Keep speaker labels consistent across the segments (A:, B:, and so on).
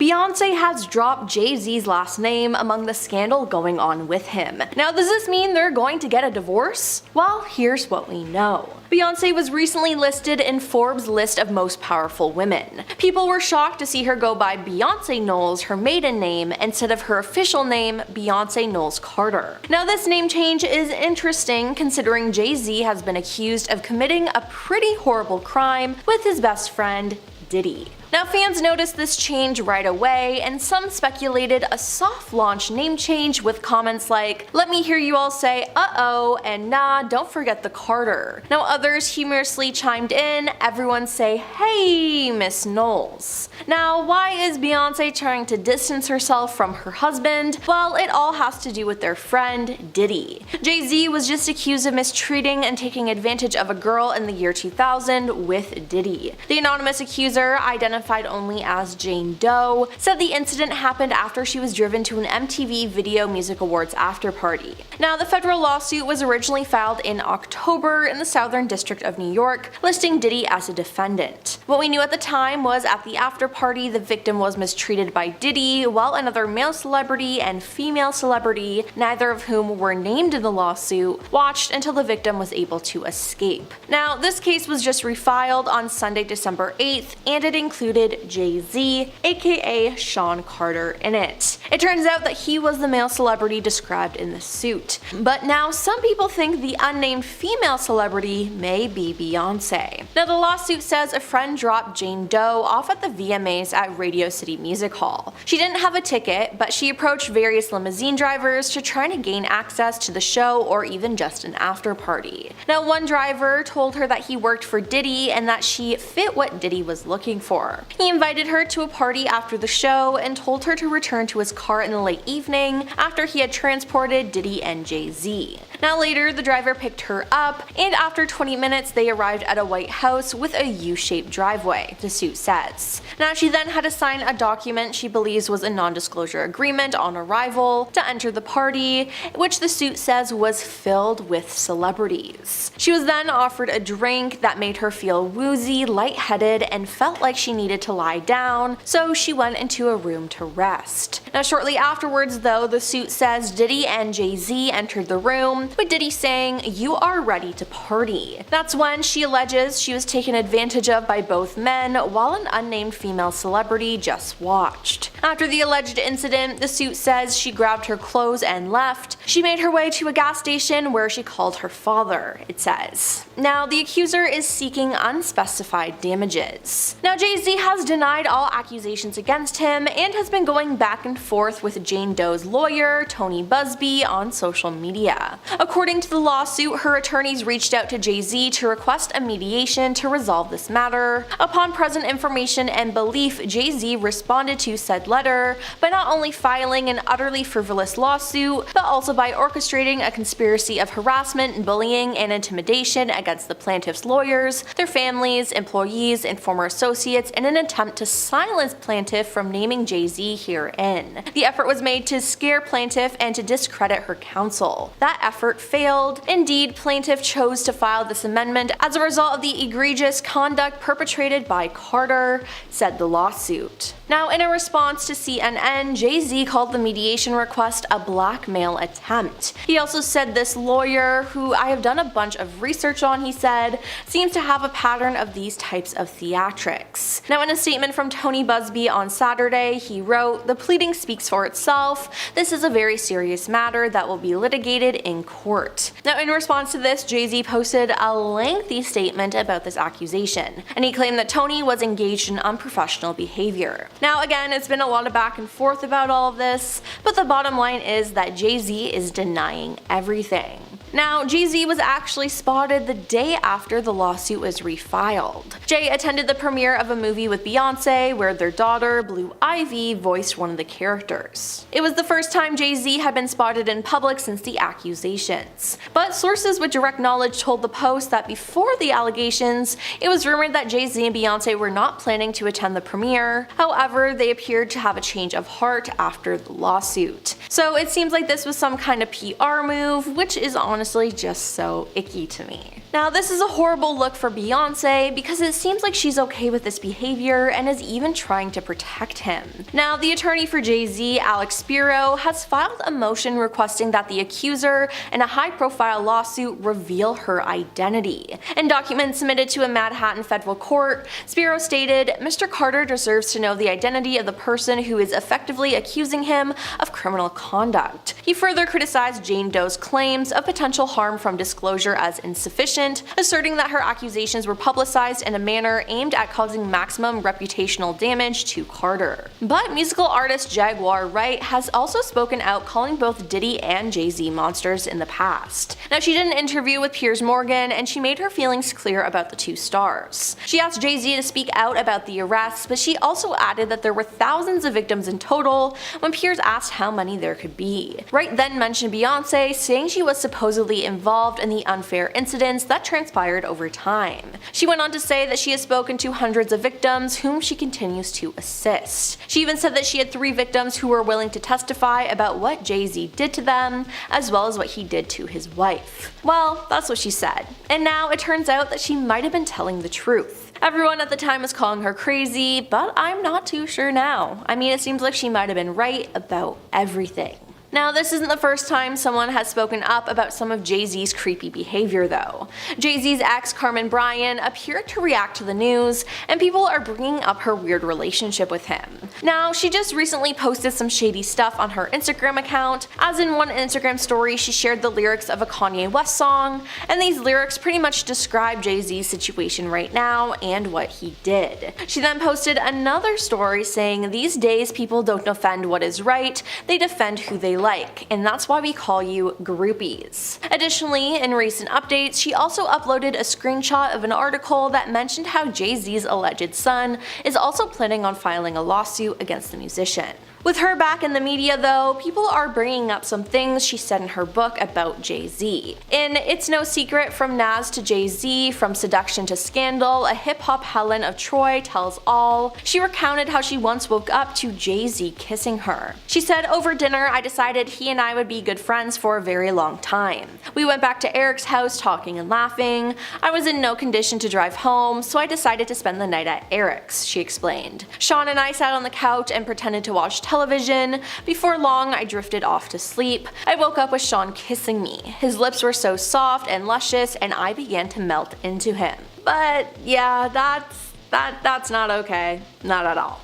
A: Beyonce has dropped Jay Z's last name among the scandal going on with him. Now, does this mean they're going to get a divorce? Well, here's what we know. Beyonce was recently listed in Forbes' list of most powerful women. People were shocked to see her go by Beyonce Knowles, her maiden name, instead of her official name, Beyonce Knowles Carter. Now, this name change is interesting considering Jay Z has been accused of committing a pretty horrible crime with his best friend, Diddy. Now, fans noticed this change right away, and some speculated a soft launch name change with comments like, "Let me hear you all say uh-oh," and "Nah, don't forget the Carter." Now, others humorously chimed in, "Everyone say, hey, Miss Knowles." Now, why is Beyonce trying to distance herself from her husband? Well, it all has to do with their friend, Diddy. Jay Z was just accused of mistreating and taking advantage of a girl in the year 2000 with Diddy. The anonymous accuser, identified only as Jane Doe, said the incident happened after she was driven to an MTV Video Music Awards after party. Now, the federal lawsuit was originally filed in October in the Southern District of New York, listing Diddy as a defendant. What we knew at the time was at the after party, the victim was mistreated by Diddy, while another male celebrity and female celebrity, neither of whom were named in the lawsuit, watched until the victim was able to escape. Now, this case was just refiled on Sunday, December 8th, and it included Jay Z, aka Sean Carter, in it. It turns out that he was the male celebrity described in the suit. But now some people think the unnamed female celebrity may be Beyonce. Now, the lawsuit says a friend dropped Jane Doe off at the VMAs at Radio City Music Hall. She didn't have a ticket, but she approached various limousine drivers to try to gain access to the show or even just an after party. Now, one driver told her that he worked for Diddy and that she fit what Diddy was looking for. He invited her to a party after the show and told her to return to his car in the late evening after he had transported Diddy and Jay Z. Now, later, the driver picked her up, and after 20 minutes they arrived at a white house with a U-shaped driveway, the suit says. Now, she then had to sign a document she believes was a non-disclosure agreement on arrival to enter the party, which the suit says was filled with celebrities. She was then offered a drink that made her feel woozy, lightheaded, and felt like she needed to lie down, so she went into a room to rest. Now, shortly afterwards, though, the suit says Diddy and Jay Z entered the room, with Diddy saying, "You are ready to party." That's when she alleges she was taken advantage of by both men while an unnamed female celebrity just watched. After the alleged incident, the suit says she grabbed her clothes and left. She made her way to a gas station where she called her father, it says. Now, the accuser is seeking unspecified damages. Now, Jay Z has denied all accusations against him and has been going back and forth with Jane Doe's lawyer, Tony Busby, on social media. According to the lawsuit, her attorneys reached out to Jay Z to request a mediation to resolve this matter. Upon present information and belief, Jay Z responded to said letter by not only filing an utterly frivolous lawsuit, but also by orchestrating a conspiracy of harassment, bullying, and intimidation against the plaintiff's lawyers, their families, employees, and former associates in an attempt to silence plaintiff from naming Jay Z herein. The effort was made to scare plaintiff and to discredit her counsel. That effort failed. Indeed, plaintiff chose to file this amendment as a result of the egregious conduct perpetrated by Carter, said the lawsuit. Now, in a response to CNN, Jay Z called the mediation request a blackmail attempt. He also said this lawyer, who I have done a bunch of research on, he said, seems to have a pattern of these types of theatrics. Now, in a statement from Tony Busby on Saturday, he wrote, "The pleading speaks for itself. This is a very serious matter that will be litigated in court." Now, in response to this, Jay Z posted a lengthy statement about this accusation, and he claimed that Tony was engaged in unprofessional behavior. Now, again, it's been a lot of back and forth about all of this, but the bottom line is that Jay Z is denying everything. Now, Jay Z was actually spotted the day after the lawsuit was refiled. Jay attended the premiere of a movie with Beyonce where their daughter, Blue Ivy, voiced one of the characters. It was the first time Jay Z had been spotted in public since the accusations. But sources with direct knowledge told the Post that before the allegations, it was rumored that Jay Z and Beyonce were not planning to attend the premiere. However, they appeared to have a change of heart after the lawsuit. So it seems like this was some kind of PR move, which is honestly just so icky to me. Now, this is a horrible look for Beyonce because it seems like she's okay with this behavior and is even trying to protect him. Now, the attorney for Jay Z, Alex Spiro, has filed a motion requesting that the accuser in a high-profile lawsuit reveal her identity. In documents submitted to a Manhattan federal court, Spiro stated, "Mr. Carter deserves to know the identity of the person who is effectively accusing him of criminal conduct." He further criticized Jane Doe's claims of potential harm from disclosure as insufficient, asserting that her accusations were publicized in a manner aimed at causing maximum reputational damage to Carter. But musical artist Jaguar Wright has also spoken out, calling both Diddy and Jay Z monsters in the past. Now, she did an interview with Piers Morgan and she made her feelings clear about the two stars. She asked Jay Z to speak out about the arrests, but she also added that there were thousands of victims in total when Piers asked how many there could be. Wright then mentioned Beyonce, saying she was supposedly involved in the unfair incidents that transpired over time. She went on to say that she has spoken to hundreds of victims whom she continues to assist. She even said that she had 3 victims who were willing to testify about what Jay Z did to them, as well as what he did to his wife. Well, that's what she said. And now it turns out that she might have been telling the truth. Everyone at the time was calling her crazy, but I'm not too sure now. I mean, it seems like she might have been right about everything. Now, this isn't the first time someone has spoken up about some of Jay Z's creepy behavior though. Jay Z's ex, Carmen Bryan, appeared to react to the news, and people are bringing up her weird relationship with him. Now, she just recently posted some shady stuff on her Instagram account, as in one Instagram story she shared the lyrics of a Kanye West song, and these lyrics pretty much describe Jay Z's situation right now and what he did. She then posted another story saying, "These days people don't defend what is right, they defend who they like, and that's why we call you groupies." Additionally, in recent updates, she also uploaded a screenshot of an article that mentioned how Jay Z's alleged son is also planning on filing a lawsuit against the musician. With her back in the media though, people are bringing up some things she said in her book about Jay Z. In It's No Secret From Nas to Jay Z, From Seduction to Scandal, a hip-hop Helen of Troy tells all, she recounted how she once woke up to Jay Z kissing her. She said, "Over dinner I decided he and I would be good friends for a very long time. We went back to Eric's house talking and laughing. I was in no condition to drive home, so I decided to spend the night at Eric's," she explained. "Sean and I sat on the couch and pretended to watch television. Before long, I drifted off to sleep. I woke up with Sean kissing me. His lips were so soft and luscious, and I began to melt into him." But yeah, that's not okay. Not at all.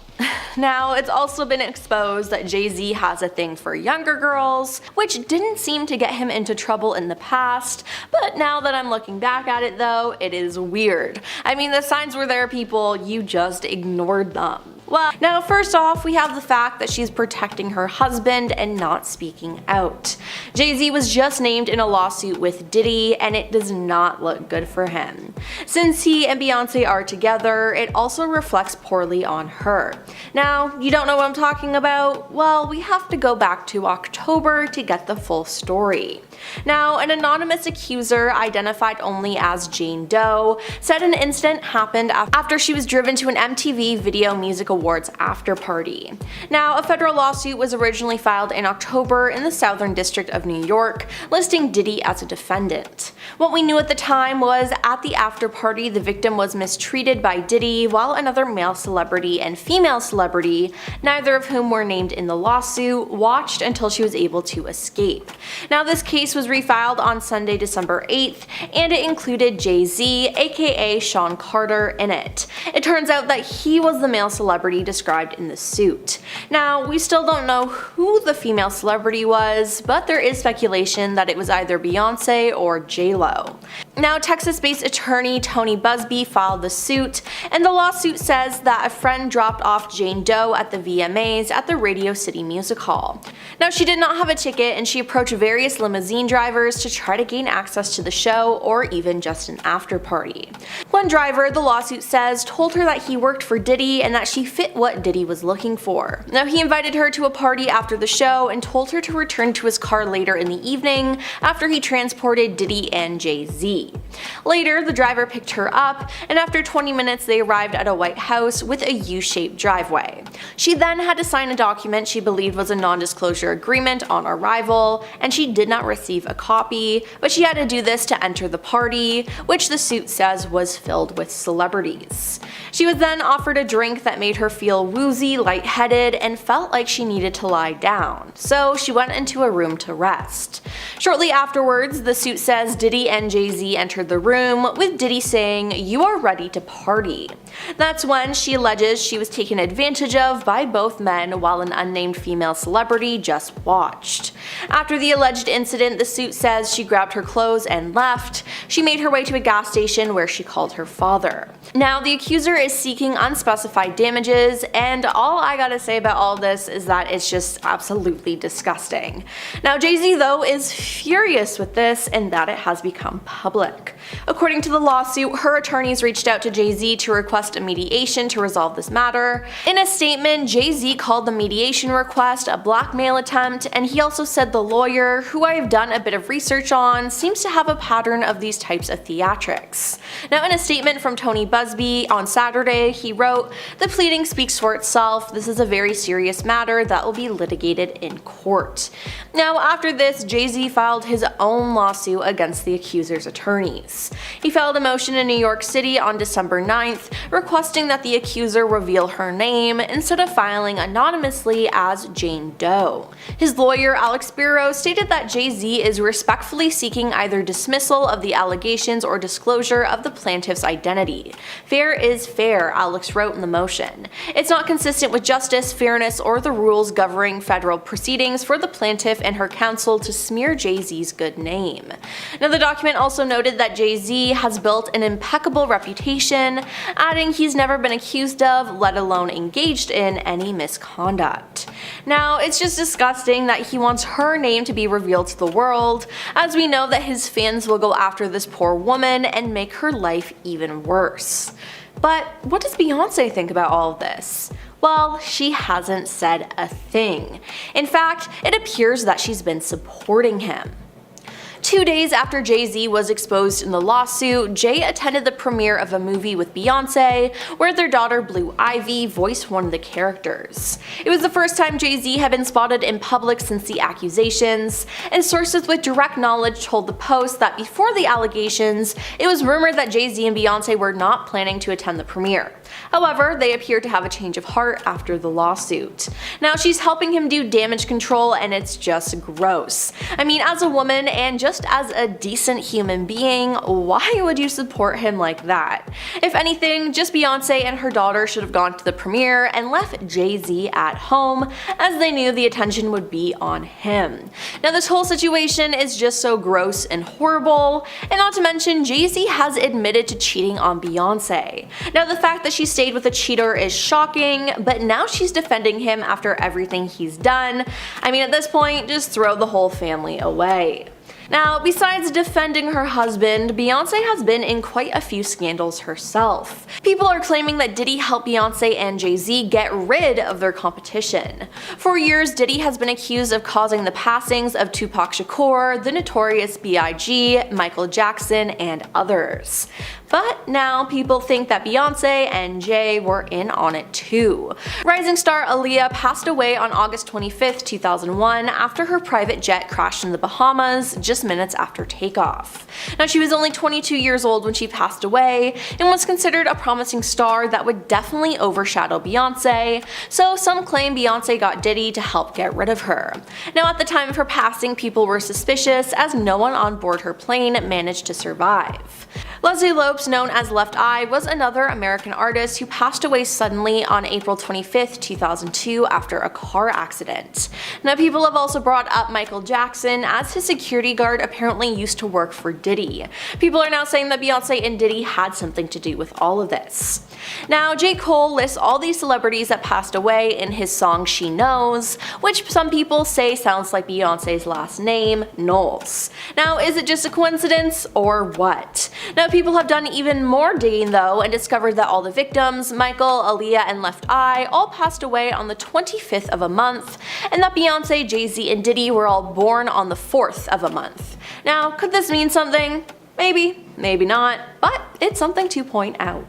A: Now, it's also been exposed that Jay Z has a thing for younger girls, which didn't seem to get him into trouble in the past, but now that I'm looking back at it though, it is weird. I mean, the signs were there, people, you just ignored them. Well, now first off, we have the fact that she's protecting her husband and not speaking out. Jay Z was just named in a lawsuit with Diddy, and it does not look good for him. Since he and Beyonce are together, it also reflects poorly on her. Now, you don't know what I'm talking about? Well, we have to go back to October to get the full story. Now, an anonymous accuser, identified only as Jane Doe, said an incident happened after she was driven to an MTV Video Music Awards after party. Now, a federal lawsuit was originally filed in October in the Southern District of New York, listing Diddy as a defendant. What we knew at the time was, at the after party, the victim was mistreated by Diddy, while another male celebrity and female celebrity, neither of whom were named in the lawsuit, watched until she was able to escape. Now, this case was refiled on Sunday, December 8th, and it included Jay Z, aka Sean Carter, in it. It turns out that he was the male celebrity described in the suit. Now, we still don't know who the female celebrity was, but there is speculation that it was either Beyonce or J-Lo. Now, Texas-based attorney Tony Busby filed the suit, and the lawsuit says that a friend dropped off Jane Doe at the VMAs at the Radio City Music Hall. Now, she did not have a ticket, and she approached various limousine drivers to try to gain access to the show, or even just an after party. One driver, the lawsuit says, told her that he worked for Diddy and that she fit what Diddy was looking for. Now, he invited her to a party after the show and told her to return to his car later in the evening after he transported Diddy and Jay Z. Later, the driver picked her up, and after 20 minutes they arrived at a white house with a U-shaped driveway. She then had to sign a document she believed was a non-disclosure agreement on arrival, and she did not receive a copy, but she had to do this to enter the party, which the suit says was filled with celebrities. She was then offered a drink that made her feel woozy, lightheaded, and felt like she needed to lie down, so she went into a room to rest. Shortly afterwards, the suit says Diddy and Jay Z entered the room, with Diddy saying, "You are ready to party." That's when she alleges she was taken advantage of by both men while an unnamed female celebrity just watched. After the alleged incident, the suit says she grabbed her clothes and left. She made her way to a gas station where she called her father. Now, the accuser is seeking unspecified damages, and all I gotta say about all this is that it's just absolutely disgusting. Now, Jay Z though is furious with this and that it has become public. According to the lawsuit, her attorneys reached out to Jay Z to request a mediation to resolve this matter. In a statement, Jay Z called the mediation request a blackmail attempt, and he also said the lawyer, who I have done a bit of research on, seems to have a pattern of these types of theatrics. Now, in a statement from Tony Busby on Saturday, he wrote, "The pleading speaks for itself. This is a very serious matter that will be litigated in court." Now, after this, Jay Z filed his own lawsuit against the accuser's attorneys. He filed a motion in New York City on December 9th, requesting that the accuser reveal her name instead of filing anonymously as Jane Doe. His lawyer, Alex Spiro, stated that Jay Z is respectfully seeking either dismissal of the allegations or disclosure of the plaintiff's identity. "Fair is fair," Alex wrote in the motion. "It's not consistent with justice, fairness, or the rules governing federal proceedings for the plaintiff and her counsel to smear Jay Z's good name." Now, the document also noted that Jay Z has built an impeccable reputation, adding he's never been accused of, let alone engaged in, any misconduct. Now, it's just disgusting that he wants her name to be revealed to the world, as we know that his fans will go after this poor woman and make her life even worse. But what does Beyonce think about all of this? Well, she hasn't said a thing. In fact, it appears that she's been supporting him. 2 days after Jay Z was exposed in the lawsuit, Jay attended the premiere of a movie with Beyonce, where their daughter Blue Ivy voiced one of the characters. It was the first time Jay Z had been spotted in public since the accusations, and sources with direct knowledge told the Post that before the allegations, it was rumored that Jay Z and Beyonce were not planning to attend the premiere. However, they appear to have a change of heart after the lawsuit. Now, she's helping him do damage control, and it's just gross. I mean, as a woman and just as a decent human being, why would you support him like that? If anything, just Beyonce and her daughter should have gone to the premiere and left Jay Z at home, as they knew the attention would be on him. Now, this whole situation is just so gross and horrible, and not to mention, Jay Z has admitted to cheating on Beyonce. Now, the fact that she stayed with a cheater is shocking, but now she's defending him after everything he's done. I mean, at this point, just throw the whole family away. Now, besides defending her husband, Beyonce has been in quite a few scandals herself. People are claiming that Diddy helped Beyonce and Jay Z get rid of their competition. For years, Diddy has been accused of causing the passings of Tupac Shakur, the Notorious B.I.G., Michael Jackson, and others. But now people think that Beyonce and Jay were in on it too. Rising star Aaliyah passed away on August 25th, 2001 after her private jet crashed in the Bahamas just minutes after takeoff. Now, she was only 22 years old when she passed away and was considered a promising star that would definitely overshadow Beyonce, so some claim Beyonce got Diddy to help get rid of her. Now, at the time of her passing, people were suspicious as no one on board her plane managed to survive. Leslie Lopez, known as Left Eye, was another American artist who passed away suddenly on April 25th, 2002 after a car accident. Now, people have also brought up Michael Jackson, as his security guard apparently used to work for Diddy. People are now saying that Beyonce and Diddy had something to do with all of this. Now, J. Cole lists all these celebrities that passed away in his song She Knows, which some people say sounds like Beyonce's last name, Knowles. Now, is it just a coincidence or what? Now, people have done even more digging though and discovered that all the victims, Michael, Aaliyah, and Left Eye, all passed away on the 25th of a month, and that Beyonce, Jay Z, and Diddy were all born on the 4th of a month. Now, could this mean something? Maybe, maybe not, but it's something to point out.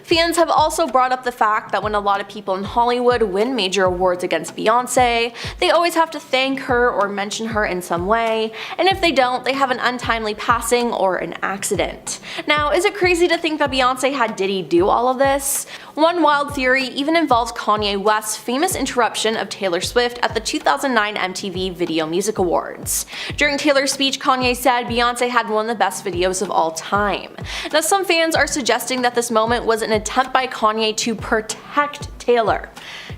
A: Fans have also brought up the fact that when a lot of people in Hollywood win major awards against Beyonce, they always have to thank her or mention her in some way, and if they don't, they have an untimely passing or an accident. Now, is it crazy to think that Beyonce had Diddy do all of this? One wild theory even involves Kanye West's famous interruption of Taylor Swift at the 2009 MTV Video Music Awards. During Taylor's speech, Kanye said Beyonce had one of the best videos of all time. Now, some fans are suggesting that this moment was an attempt by Kanye to protect Taylor.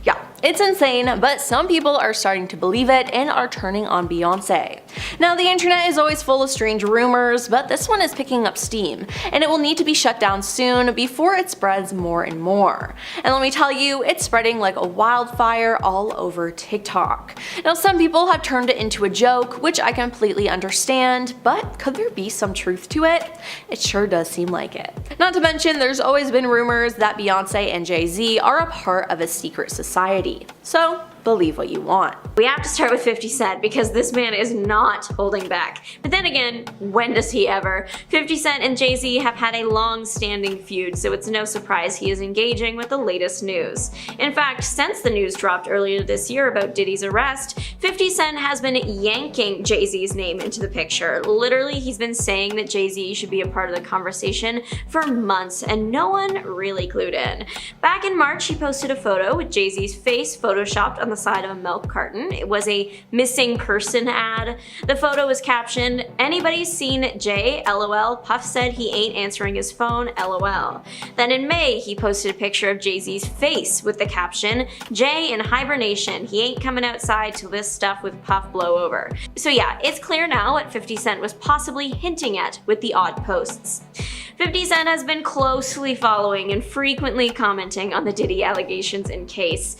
A: Yeah, it's insane, but some people are starting to believe it and are turning on Beyonce. Now, the internet is always full of strange rumors, but this one is picking up steam, and it will need to be shut down soon before it spreads more and more. And let me tell you, it's spreading like a wildfire all over TikTok. Now, some people have turned it into a joke, which I completely understand, but could there be some truth to it? It sure does seem like it. Not to mention, there's always been rumors that Beyonce and Jay Z are a part of a secret society. So, believe what you want.
B: We have to start with 50 Cent because this man is not holding back. But then again, when does he ever? 50 Cent and Jay Z have had a long-standing feud, so it's no surprise he is engaging with the latest news. In fact, since the news dropped earlier this year about Diddy's arrest, 50 Cent has been yanking Jay Z's name into the picture. Literally, he's been saying that Jay Z should be a part of the conversation for months, and no one really clued in. Back in March, he posted a photo with Jay Z's face photoshopped on the side of a milk carton. It was a missing person ad. The photo was captioned, "Anybody seen Jay? LOL. Puff said he ain't answering his phone. LOL." Then in May, he posted a picture of Jay Z's face with the caption, "Jay in hibernation. He ain't coming outside till this stuff with Puff blow over." So yeah, it's clear now what 50 Cent was possibly hinting at with the odd posts. 50 Cent has been closely following and frequently commenting on the Diddy allegations in case.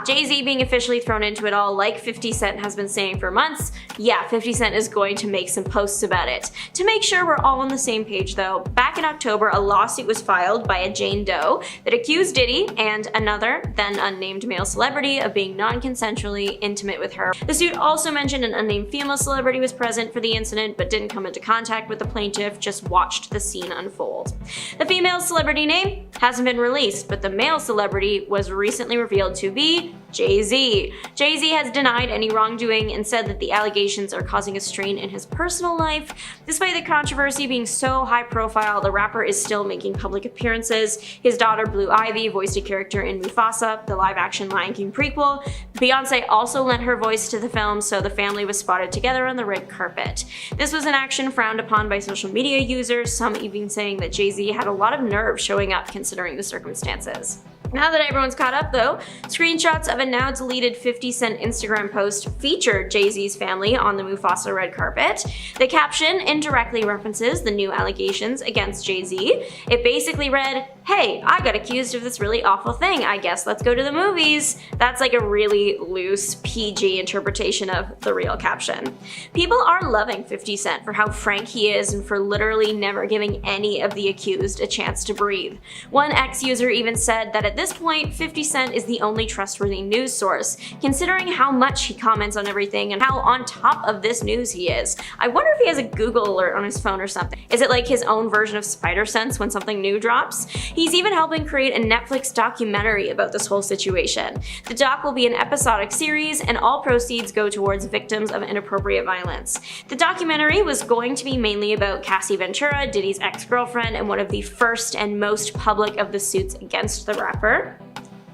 B: Jay Z being officially thrown into it all, like 50 Cent has been saying for months. Yeah, 50 Cent is going to make some posts about it. To make sure we're all on the same page though, back in October a lawsuit was filed by a Jane Doe that accused Diddy and another, then unnamed male celebrity of being non-consensually intimate with her. The suit also mentioned an unnamed female celebrity was present for the incident but didn't come into contact with the plaintiff, just watched the scene unfold. The female celebrity name hasn't been released, but the male celebrity was recently revealed to be Jay Z. Jay Z has denied any wrongdoing and said that the allegations are causing a strain in his personal life. Despite the controversy being so high profile, the rapper is still making public appearances. His daughter Blue Ivy voiced a character in Mufasa, the live-action Lion King prequel. Beyonce also lent her voice to the film, so the family was spotted together on the red carpet. This was an action frowned upon by social media users, some even saying that Jay Z had a lot of nerve showing up considering the circumstances. Now that everyone's caught up though, screenshots of a now deleted 50 Cent Instagram post featured Jay Z's family on the Mufasa red carpet. The caption indirectly references the new allegations against Jay Z. It basically read, "Hey, I got accused of this really awful thing. I guess let's go to the movies." That's like a really loose PG interpretation of the real caption. People are loving 50 Cent for how frank he is and for literally never giving any of the accused a chance to breathe. One ex-user even said that at this point, 50 Cent is the only trustworthy news source, considering how much he comments on everything and how on top of this news he is. I wonder if he has a Google alert on his phone or something. Is it like his own version of Spider Sense when something new drops? He's even helping create a Netflix documentary about this whole situation. The doc will be an episodic series, and all proceeds go towards victims of inappropriate violence. The documentary was going to be mainly about Cassie Ventura, Diddy's ex-girlfriend, and one of the first and most public of the suits against the rapper.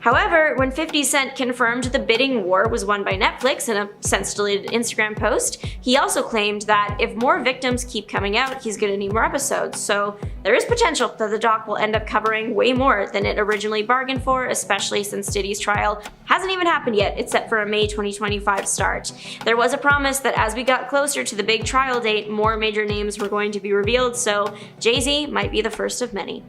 B: However, when 50 Cent confirmed the bidding war was won by Netflix in a since-deleted Instagram post, he also claimed that if more victims keep coming out, he's gonna need more episodes. So there is potential that the doc will end up covering way more than it originally bargained for, especially since Diddy's trial hasn't even happened yet. It's set for a May 2025 start. There was a promise that as we got closer to the big trial date, more major names were going to be revealed, so Jay Z might be the first of many.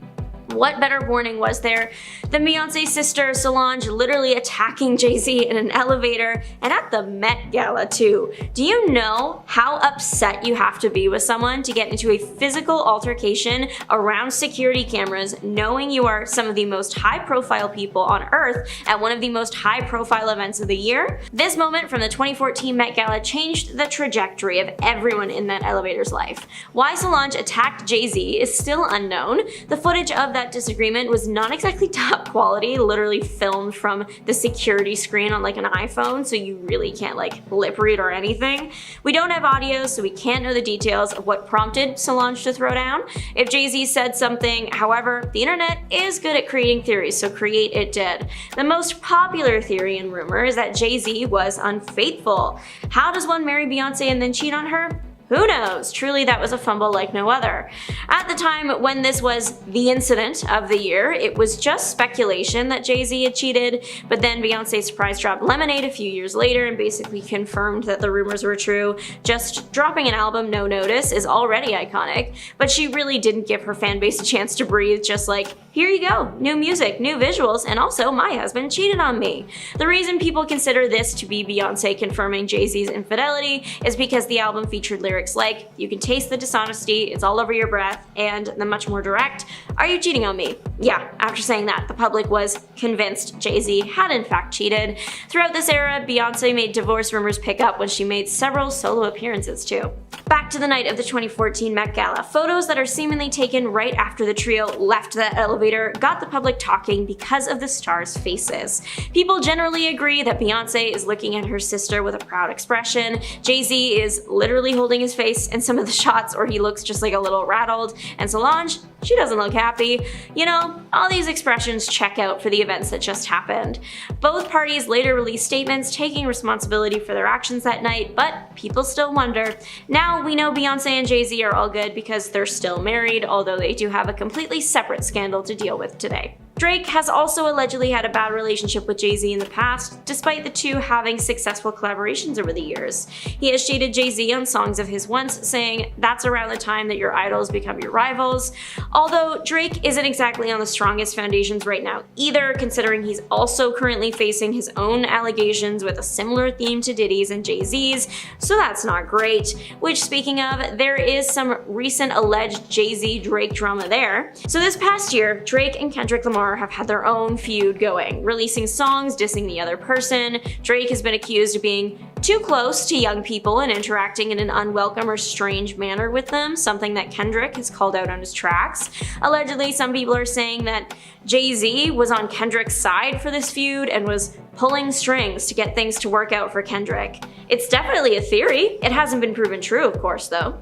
B: What better warning was there than Beyonce's sister Solange literally attacking Jay Z in an elevator and at the Met Gala too? Do you know how upset you have to be with someone to get into a physical altercation around security cameras knowing you are some of the most high-profile people on earth at one of the most high-profile events of the year? This moment from the 2014 Met Gala changed the trajectory of everyone in that elevator's life. Why Solange attacked Jay Z is still unknown. The footage of that disagreement was not exactly top quality, literally filmed from the security screen on like an iPhone, so you really can't like lip read or anything. We don't have audio, so we can't know the details of what prompted Solange to throw down. If Jay Z said something, however, the internet is good at creating theories, so create it did. The most popular theory and rumor is that Jay Z was unfaithful. How does one marry Beyonce and then cheat on her? Who knows? Truly, that was a fumble like no other. At the time when this was the incident of the year, it was just speculation that Jay Z had cheated, but then Beyonce surprise dropped Lemonade a few years later and basically confirmed that the rumors were true. Just dropping an album no notice is already iconic, but she really didn't give her fan base a chance to breathe, just like, here you go, new music, new visuals, and also my husband cheated on me. The reason people consider this to be Beyonce confirming Jay Z's infidelity is because the album featured lyrics like, you can taste the dishonesty, it's all over your breath, and the much more direct, are you cheating on me? Yeah, after saying that, the public was convinced Jay Z had in fact cheated. Throughout this era, Beyonce made divorce rumors pick up when she made several solo appearances too. Back to the night of the 2014 Met Gala, photos that are seemingly taken right after the trio left that elevator got the public talking because of the stars' faces. People generally agree that Beyonce is looking at her sister with a proud expression, Jay Z is literally holding his face in some of the shots or he looks just like a little rattled, and Solange, she doesn't look happy. You know, all these expressions check out for the events that just happened. Both parties later released statements taking responsibility for their actions that night, but people still wonder. Now we know Beyonce and Jay Z are all good because they're still married, although they do have a completely separate scandal to deal with today. Drake has also allegedly had a bad relationship with Jay Z in the past, despite the two having successful collaborations over the years. He has shaded Jay Z on songs of his once, saying that's around the time that your idols become your rivals. Although Drake isn't exactly on the strongest foundations right now either, considering he's also currently facing his own allegations with a similar theme to Diddy's and Jay Z's, so that's not great. Which, speaking of, there is some recent alleged Jay Z Drake drama there. So this past year, Drake and Kendrick Lamar have had their own feud going, releasing songs dissing the other person. Drake has been accused of being too close to young people and interacting in an unwelcome or strange manner with them, something that Kendrick has called out on his tracks. Allegedly, some people are saying that Jay Z was on Kendrick's side for this feud and was pulling strings to get things to work out for Kendrick. It's definitely a theory. It hasn't been proven true, of course, though.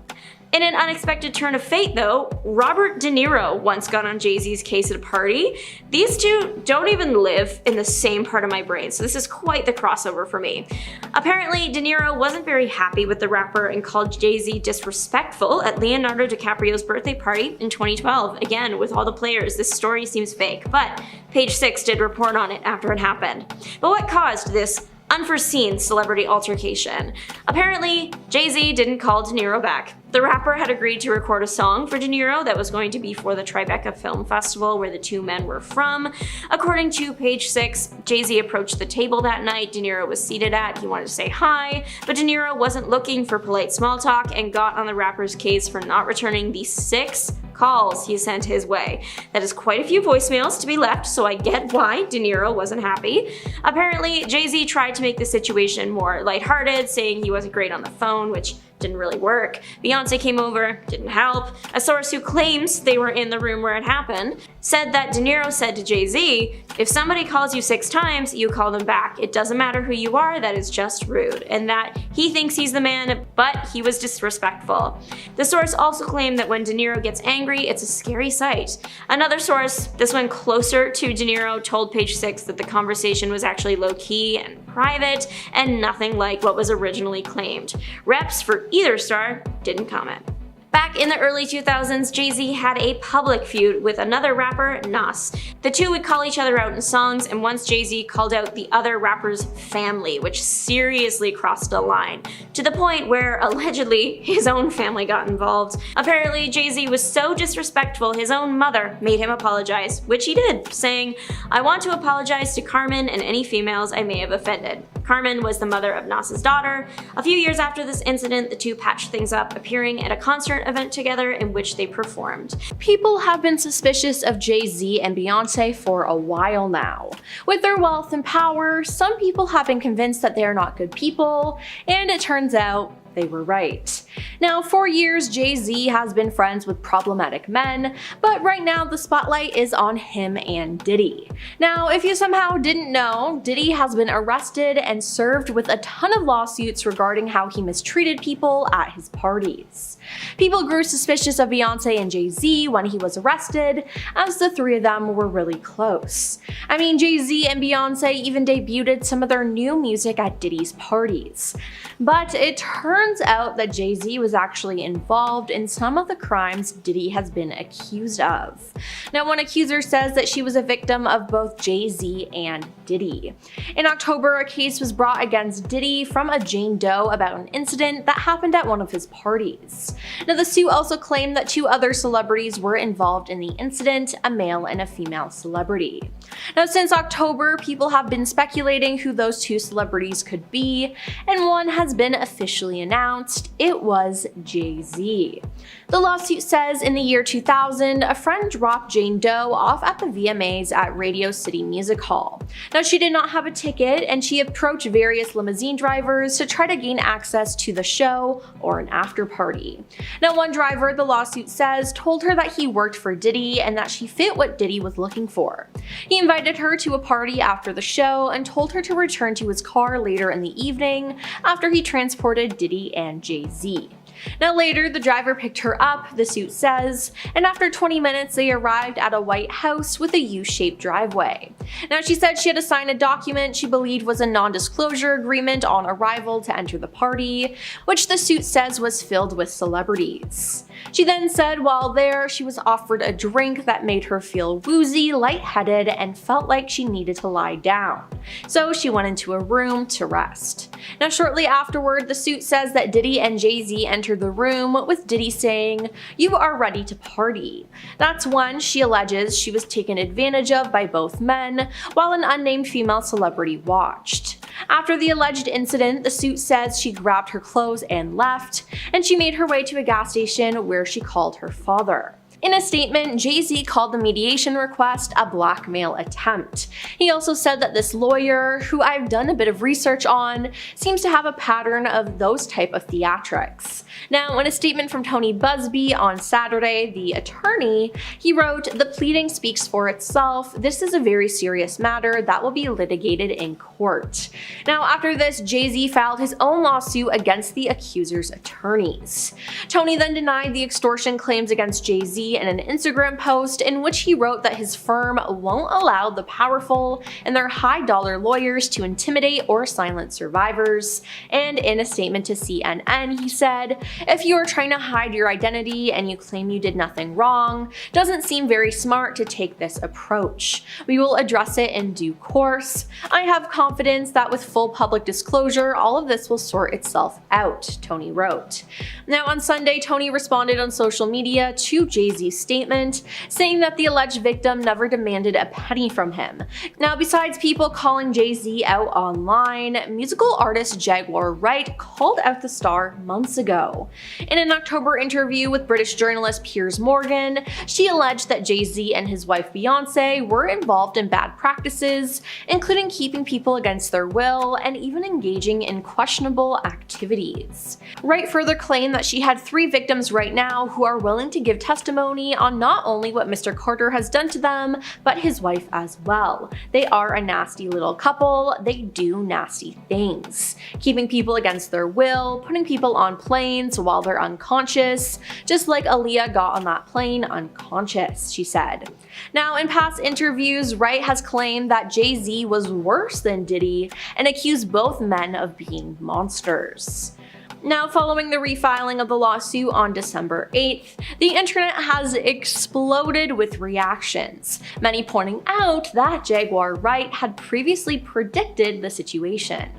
B: In an unexpected turn of fate though, Robert De Niro once got on Jay Z's case at a party. These two don't even live in the same part of my brain, so this is quite the crossover for me. Apparently, De Niro wasn't very happy with the rapper and called Jay Z disrespectful at Leonardo DiCaprio's birthday party in 2012. Again, with all the players, this story seems fake, but Page 6 did report on it after it happened. But what caused this unforeseen celebrity altercation? Apparently, Jay Z didn't call De Niro back. The rapper had agreed to record a song for De Niro that was going to be for the Tribeca Film Festival where the two men were from. According to Page 6, Jay Z approached the table that night De Niro was seated at. He wanted to say hi, but De Niro wasn't looking for polite small talk and got on the rapper's case for not returning the 6 calls he sent his way. That is quite a few voicemails to be left, so I get why De Niro wasn't happy. Apparently, Jay Z tried to make the situation more lighthearted, saying he wasn't great on the phone, which didn't really work. Beyonce came over, didn't help. A source who claims they were in the room where it happened said that De Niro said to Jay Z, if somebody calls you 6 times, you call them back. It doesn't matter who you are, that is just rude. And that he thinks he's the man, but he was disrespectful. The source also claimed that when De Niro gets angry, it's a scary sight. Another source, this one closer to De Niro, told Page 6 that the conversation was actually low-key and private and nothing like what was originally claimed. Reps for either star didn't comment. Back in the early 2000s, Jay Z had a public feud with another rapper, Nas. The two would call each other out in songs, and once Jay Z called out the other rapper's family, which seriously crossed a line, to the point where allegedly his own family got involved. Apparently, Jay Z was so disrespectful his own mother made him apologize, which he did, saying, "I want to apologize to Carmen and any females I may have offended." Carmen was the mother of Nas's daughter. A few years after this incident, the two patched things up, appearing at a concert event together in which they performed.
A: People have been suspicious of Jay Z and Beyonce for a while now. With their wealth and power, some people have been convinced that they are not good people, and it turns out they were right. Now, for years, Jay Z has been friends with problematic men, but right now the spotlight is on him and Diddy. Now, if you somehow didn't know, Diddy has been arrested and served with a ton of lawsuits regarding how he mistreated people at his parties. People grew suspicious of Beyonce and Jay Z when he was arrested, as the three of them were really close. I mean, Jay Z and Beyonce even debuted some of their new music at Diddy's parties. But it turns out that Jay Z was actually involved in some of the crimes Diddy has been accused of. Now, one accuser says that she was a victim of both Jay Z and Diddy. In October, a case was brought against Diddy from a Jane Doe about an incident that happened at one of his parties. Now, the suit also claimed that two other celebrities were involved in the incident, a male and a female celebrity. Now, since October, people have been speculating who those two celebrities could be, and one has been officially announced. It was Jay Z. The lawsuit says in the year 2000, a friend dropped Jane Doe off at the VMAs at Radio City Music Hall. Now, she did not have a ticket, and she approached various limousine drivers to try to gain access to the show or an after party. Now, one driver, the lawsuit says, told her that he worked for Diddy and that she fit what Diddy was looking for. He invited her to a party after the show and told her to return to his car later in the evening after he transported Diddy and Jay Z. Now later, the driver picked her up, the suit says, and after 20 minutes they arrived at a white house with a U-shaped driveway. Now she said she had to sign a document she believed was a non-disclosure agreement on arrival to enter the party, which the suit says was filled with celebrities. She then said while there, she was offered a drink that made her feel woozy, lightheaded, and felt like she needed to lie down. So she went into a room to rest. Now shortly afterward, the suit says that Diddy and Jay Z entered the room, with Diddy saying, "You are ready to party." That's when she alleges she was taken advantage of by both men, while an unnamed female celebrity watched. After the alleged incident, the suit says she grabbed her clothes and left, and she made her way to a gas station where she called her father. In a statement, Jay Z called the mediation request a blackmail attempt. He also said that this lawyer, who I've done a bit of research on, seems to have a pattern of those type of theatrics. Now, in a statement from Tony Busby on Saturday, the attorney, he wrote, "The pleading speaks for itself. This is a very serious matter that will be litigated in court." Now, after this, Jay Z filed his own lawsuit against the accuser's attorneys. Tony then denied the extortion claims against Jay Z in an Instagram post in which he wrote that his firm won't allow the powerful and their high-dollar lawyers to intimidate or silence survivors. And in a statement to CNN, he said, "If you are trying to hide your identity and you claim you did nothing wrong, doesn't seem very smart to take this approach. We will address it in due course. I have confidence that with full public disclosure, all of this will sort itself out," Tony wrote. Now on Sunday, Tony responded on social media to Jay Z's statement, saying that the alleged victim never demanded a penny from him. Now, besides people calling Jay Z out online, musical artist Jaguar Wright called out the star months ago. In an October interview with British journalist Piers Morgan, she alleged that Jay Z and his wife Beyonce were involved in bad practices, including keeping people against their will and even engaging in questionable activities. Wright further claimed that she had 3 victims right now who are willing to give testimony on not only what Mr. Carter has done to them, but his wife as well. They are a nasty little couple. They do nasty things. Keeping people against their will, putting people on planes while they're unconscious, just like Aaliyah got on that plane unconscious, she said. Now, in past interviews, Wright has claimed that Jay Z was worse than Diddy and accused both men of being monsters. Now, following the refiling of the lawsuit on December 8th, the internet has exploded with reactions, many pointing out that Jaguar Wright had previously predicted the situation.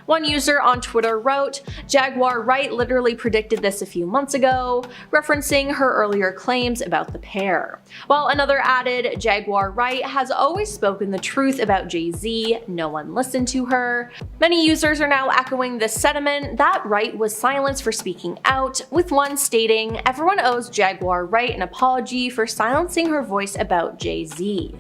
A: One user on Twitter wrote, "Jaguar Wright literally predicted this a few months ago," referencing her earlier claims about the pair. While another added, "Jaguar Wright has always spoken the truth about Jay Z, no one listened to her." Many users are now echoing this sentiment that Wright was silenced for speaking out, with one stating, "Everyone owes Jaguar Wright an apology for silencing her voice about Jay Z."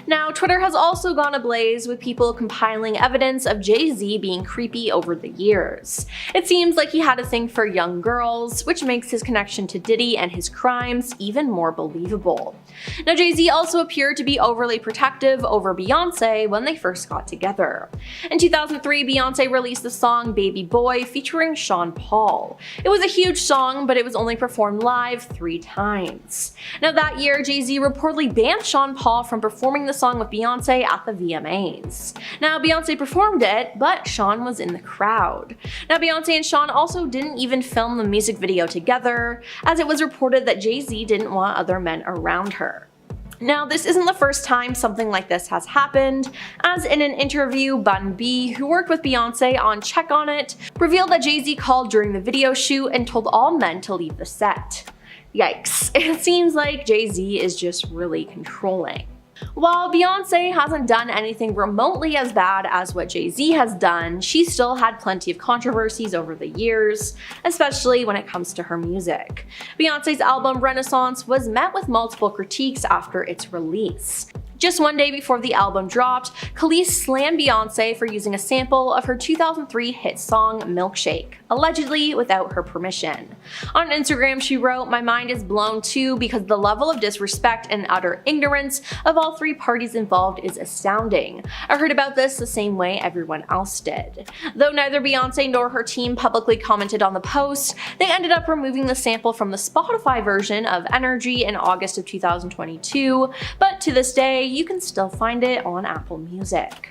A: Now, Twitter has also gone ablaze with people compiling evidence of Jay Z being creepy over the years. It seems like he had a thing for young girls, which makes his connection to Diddy and his crimes even more believable. Now, Jay Z also appeared to be overly protective over Beyonce when they first got together. In 2003, Beyonce released the song Baby Boy featuring Sean Paul. It was a huge song, but it was only performed live 3 times. Now, that year, Jay Z reportedly banned Sean Paul from performing the song with Beyonce at the VMAs. Now, Beyonce performed it, but Sean was in the crowd. Now, Beyonce and Sean also didn't even film the music video together, as it was reported that Jay Z didn't want other men around her. Now, this isn't the first time something like this has happened, as in an interview, Bun B, who worked with Beyonce on Check On It, revealed that Jay Z called during the video shoot and told all men to leave the set. Yikes, it seems like Jay Z is just really controlling. While Beyonce hasn't done anything remotely as bad as what Jay Z has done, she still had plenty of controversies over the years, especially when it comes to her music. Beyonce's album Renaissance was met with multiple critiques after its release. Just one day before the album dropped, Khalees slammed Beyonce for using a sample of her 2003 hit song Milkshake, allegedly without her permission. On Instagram, she wrote, "My mind is blown too because the level of disrespect and utter ignorance of all 3 parties involved is astounding. I heard about this the same way everyone else did." Though neither Beyonce nor her team publicly commented on the post, they ended up removing the sample from the Spotify version of Energy in August of 2022, but to this day, you can still find it on Apple Music.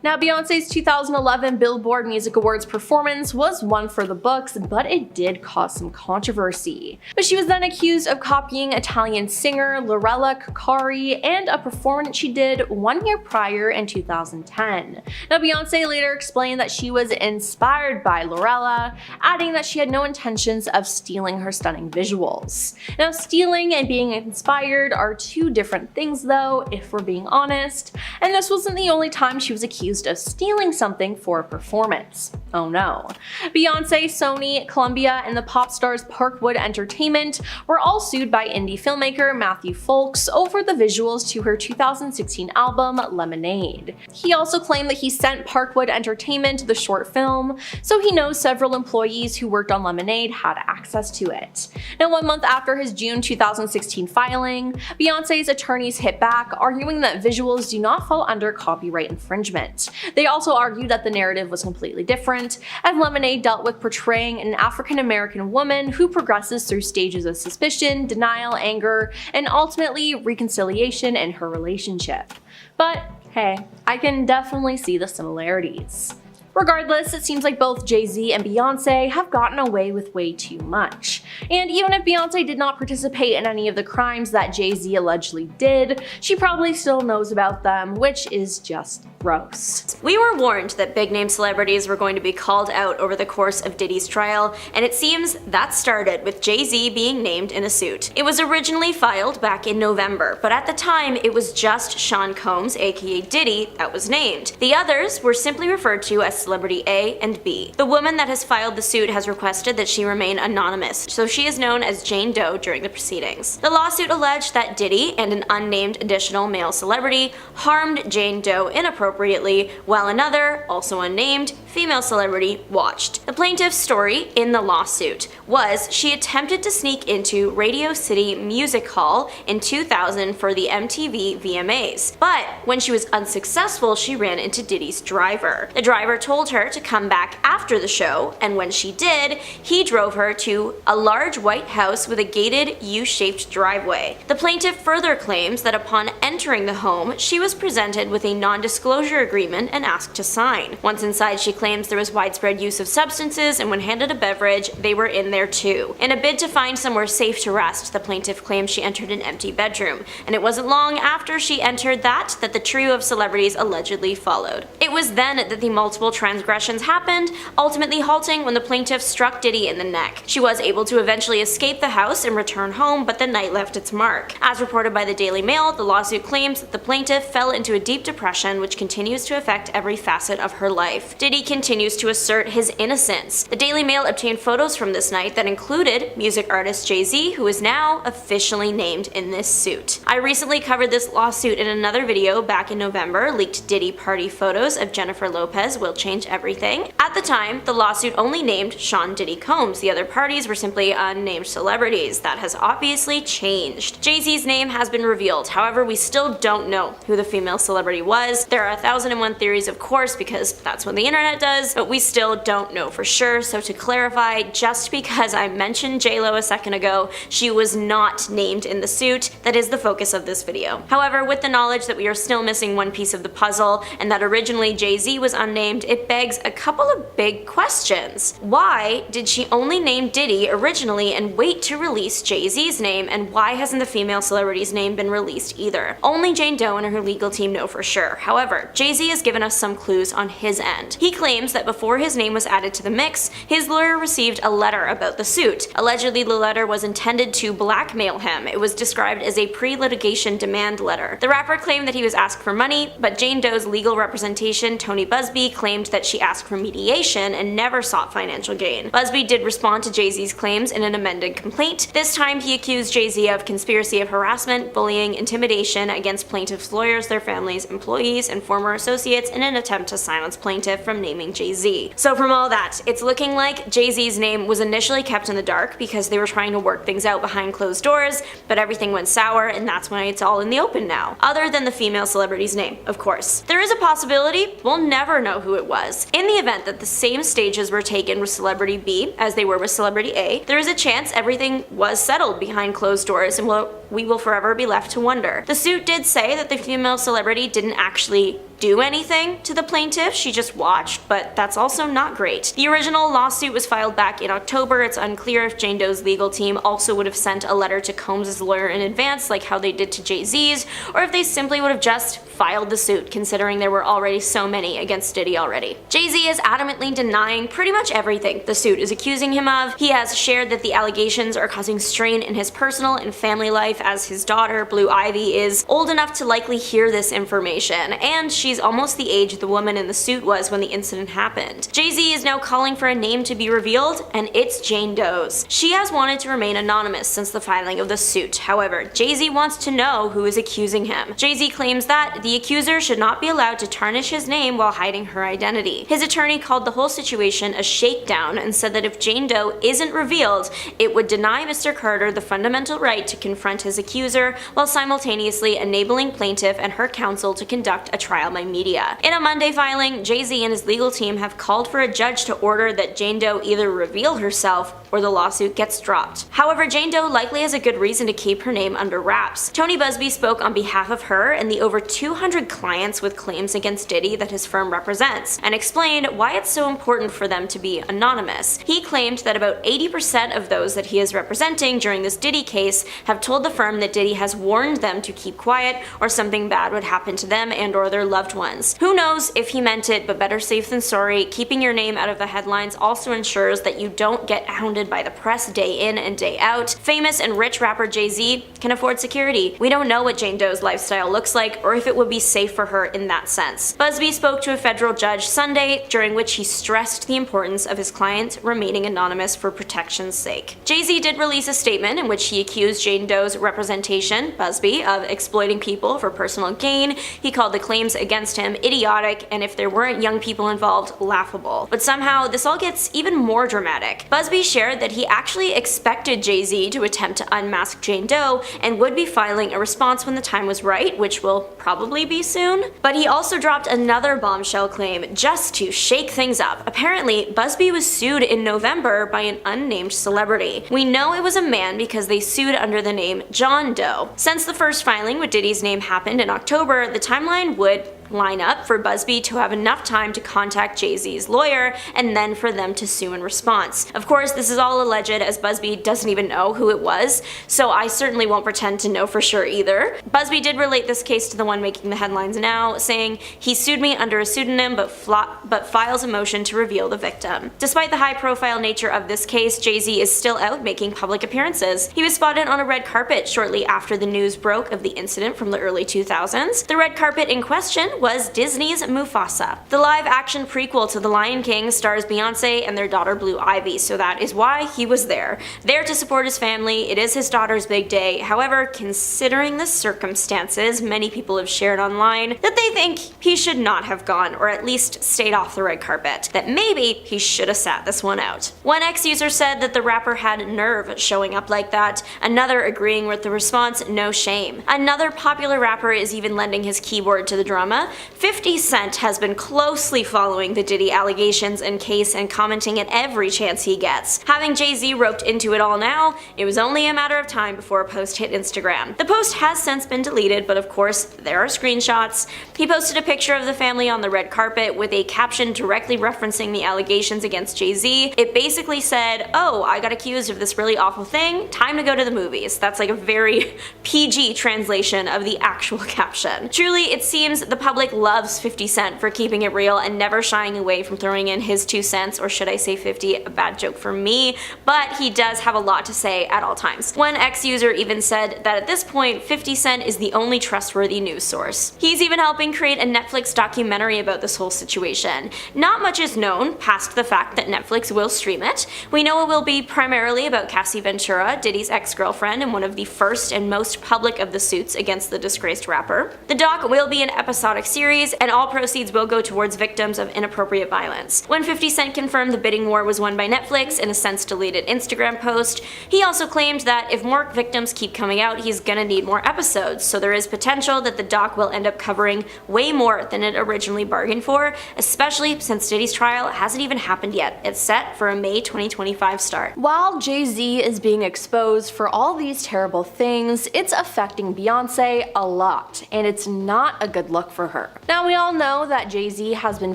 A: Now, Beyonce's 2011 Billboard Music Awards performance was one for the books, but it did cause some controversy. But she was then accused of copying Italian singer Lorella Cuccari and a performance she did 1 year prior in 2010. Now, Beyonce later explained that she was inspired by Lorella, adding that she had no intentions of stealing her stunning visuals. Now, stealing and being inspired are 2 different things though, if we're being honest, and this wasn't the only time she was accused of stealing something for a performance. Oh no. Beyonce, Sony, Columbia, and the pop stars Parkwood Entertainment were all sued by indie filmmaker Matthew Folks over the visuals to her 2016 album Lemonade. He also claimed that he sent Parkwood Entertainment the short film, so he knows several employees who worked on Lemonade had access to it. Now, 1 month after his June 2016 filing, Beyonce's attorneys hit back, arguing that visuals do not fall under copyright infringement. They also argued that the narrative was completely different, as Lemonade dealt with portraying an African-American woman who progresses through stages of suspicion, denial, anger, and ultimately reconciliation in her relationship. But hey, I can definitely see the similarities. Regardless, it seems like both Jay Z and Beyonce have gotten away with way too much. And even if Beyonce did not participate in any of the crimes that Jay Z allegedly did, she probably still knows about them, which is just gross.
B: We were warned that big-name celebrities were going to be called out over the course of Diddy's trial, and it seems that started with Jay Z being named in a suit. It was originally filed back in November, but at the time it was just Sean Combs, aka Diddy, that was named. The others were simply referred to as Celebrity A and B. The woman that has filed the suit has requested that she remain anonymous, so she is known as Jane Doe during the proceedings. The lawsuit alleged that Diddy and an unnamed additional male celebrity harmed Jane Doe inappropriately, while another, also unnamed, female celebrity watched. The plaintiff's story in the lawsuit was she attempted to sneak into Radio City Music Hall in 2000 for the MTV VMAs, but when she was unsuccessful, she ran into Diddy's driver. The driver told her to come back after the show, and when she did, he drove her to a large white house with a gated U-shaped driveway. The plaintiff further claims that upon entering the home, she was presented with a non-disclosure agreement and asked to sign. Once inside, she claims there was widespread use of substances, and when handed a beverage, they were in there too. In a bid to find somewhere safe to rest, the plaintiff claims she entered an empty bedroom, and it wasn't long after she entered that the trio of celebrities allegedly followed. It was then that the multiple transgressions happened, ultimately halting when the plaintiff struck Diddy in the neck. She was able to eventually escape the house and return home, but the night left its mark. As reported by the Daily Mail, the lawsuit claims that the plaintiff fell into a deep depression which continues to affect every facet of her life. Diddy continues to assert his innocence. The Daily Mail obtained photos from this night that included music artist Jay Z, who is now officially named in this suit. I recently covered this lawsuit in another video back in November. Leaked Diddy party photos of Jennifer Lopez will change everything. At the time, the lawsuit only named Sean Diddy Combs. The other parties were simply unnamed celebrities. That has obviously changed. Jay Z's name has been revealed. However, we still don't know who the female celebrity was. There are 1,001 theories, of course, because that's what the internet does, but we still don't know for sure. So to clarify, just because I mentioned J-Lo a second ago, she was not named in the suit. That is the focus of this video. However, with the knowledge that we are still missing one piece of the puzzle, and that originally Jay-Z was unnamed, it begs a couple of big questions. Why did she only name Diddy originally and wait to release Jay-Z's name, and why hasn't the female celebrity's name been released either? Only Jane Doe and her legal team know for sure. However, Jay-Z has given us some clues on his end. He claims that before his name was added to the mix, his lawyer received a letter about the suit. Allegedly, the letter was intended to blackmail him. It was described as a pre-litigation demand letter. The rapper claimed that he was asked for money, but Jane Doe's legal representation, Tony Busby, claimed that she asked for mediation and never sought financial gain. Busby did respond to Jay-Z's claims in an amended complaint. This time, he accused Jay-Z of conspiracy of harassment, bullying, intimidation against plaintiffs' lawyers, their families, employees, and former associates in an attempt to silence plaintiff from naming Jay-Z. So from all that, it's looking like Jay-Z's name was initially kept in the dark because they were trying to work things out behind closed doors, but everything went sour, and that's why it's all in the open now. Other than the female celebrity's name, of course. There is a possibility we'll never know who it was. In the event that the same stages were taken with Celebrity B as they were with Celebrity A, there is a chance everything was settled behind closed doors, and we will forever be left to wonder. The suit did say that the female celebrity didn't actually do anything to the plaintiff, she just watched, but that's also not great. The original lawsuit was filed back in October. It's unclear if Jane Doe's legal team also would have sent a letter to Combs' lawyer in advance like how they did to Jay-Z's, or if they simply would have just filed the suit, considering there were already so many against Diddy already. Jay-Z is adamantly denying pretty much everything the suit is accusing him of. He has shared that the allegations are causing strain in his personal and family life, as his daughter, Blue Ivy, is old enough to likely hear this information, and she's almost the age the woman in the suit was when the incident happened. Jay-Z is now calling for a name to be revealed, and it's Jane Doe's. She has wanted to remain anonymous since the filing of the suit. However, Jay-Z wants to know who is accusing him. Jay-Z claims that the accuser should not be allowed to tarnish his name while hiding her identity. His attorney called the whole situation a shakedown and said that if Jane Doe isn't revealed, it would deny Mr. Carter the fundamental right to confront his accuser while simultaneously enabling plaintiff and her counsel to conduct a trial by media. In a Monday filing, Jay-Z and his legal team have called for a judge to order that Jane Doe either reveal herself or the lawsuit gets dropped. However, Jane Doe likely has a good reason to keep her name under wraps. Tony Busby spoke on behalf of her and the over 200 clients with claims against Diddy that his firm represents, and explained why it's so important for them to be anonymous. He claimed that about 80% of those that he is representing during this Diddy case have told the firm that Diddy has warned them to keep quiet or something bad would happen to them and or their loved ones. Who knows if he meant it, but better safe than sorry. Keeping your name out of the headlines also ensures that you don't get hounded by the press day in and day out. Famous and rich rapper Jay-Z can afford security. We don't know what Jane Doe's lifestyle looks like or if it would be safe for her in that sense. Busby spoke to a federal judge Sunday, during which he stressed the importance of his client remaining anonymous for protection's sake. Jay-Z did release a statement in which he accused Jane Doe's representation, Busby, of exploiting people for personal gain. He called the claims against him idiotic, and if there weren't young people involved, laughable. But somehow, this all gets even more dramatic. Busby shared that he actually expected Jay-Z to attempt to unmask Jane Doe and would be filing a response when the time was right, which will probably be soon. But he also dropped another bombshell claim just to shake things up. Apparently, Busby was sued in November by an unnamed celebrity. We know it was a man because they sued under the name John Doe. Since the first filing with Diddy's name happened in October, the timeline would line up for Busby to have enough time to contact Jay Z's lawyer and then for them to sue in response. Of course, this is all alleged as Busby doesn't even know who it was, so I certainly won't pretend to know for sure either. Busby did relate this case to the one making the headlines now, saying, "He sued me under a pseudonym but files a motion to reveal the victim." Despite the high-profile nature of this case, Jay Z is still out making public appearances. He was spotted on a red carpet shortly after the news broke of the incident from the early 2000s. The red carpet in question was Disney's Mufasa. The live-action prequel to The Lion King stars Beyonce and their daughter Blue Ivy, so that is why he was there to support his family. It is his daughter's big day. However, considering the circumstances, many people have shared online that they think he should not have gone, or at least stayed off the red carpet, that maybe he should have sat this one out. One ex-user said that the rapper had nerve showing up like that, another agreeing with the response, "No shame." Another popular rapper is even lending his keyboard to the drama. 50 Cent has been closely following the Diddy allegations and case and commenting at every chance he gets. Having Jay Z roped into it all now, it was only a matter of time before a post hit Instagram. The post has since been deleted, but of course, there are screenshots. He posted a picture of the family on the red carpet with a caption directly referencing the allegations against Jay Z. It basically said, "Oh, I got accused of this really awful thing, time to go to the movies." That's like a very PG translation of the actual caption. Truly, it seems the public loves 50 Cent for keeping it real and never shying away from throwing in his 2 cents, or should I say 50, a bad joke for me, but he does have a lot to say at all times. One ex-user even said that at this point, 50 Cent is the only trustworthy news source. He's even helping create a Netflix documentary about this whole situation. Not much is known past the fact that Netflix will stream it. We know it will be primarily about Cassie Ventura, Diddy's ex-girlfriend and one of the first and most public of the suits against the disgraced rapper. The doc will be an episodic series, and all proceeds will go towards victims of inappropriate violence. When 50 Cent confirmed the bidding war was won by Netflix in a since-deleted Instagram post, he also claimed that if more victims keep coming out, he's gonna need more episodes, so there is potential that the doc will end up covering way more than it originally bargained for, especially since Diddy's trial hasn't even happened yet. It's set for a May 2025 start.
A: While Jay Z is being exposed for all these terrible things, it's affecting Beyonce a lot, and it's not a good look for her. Now, we all know that Jay Z has been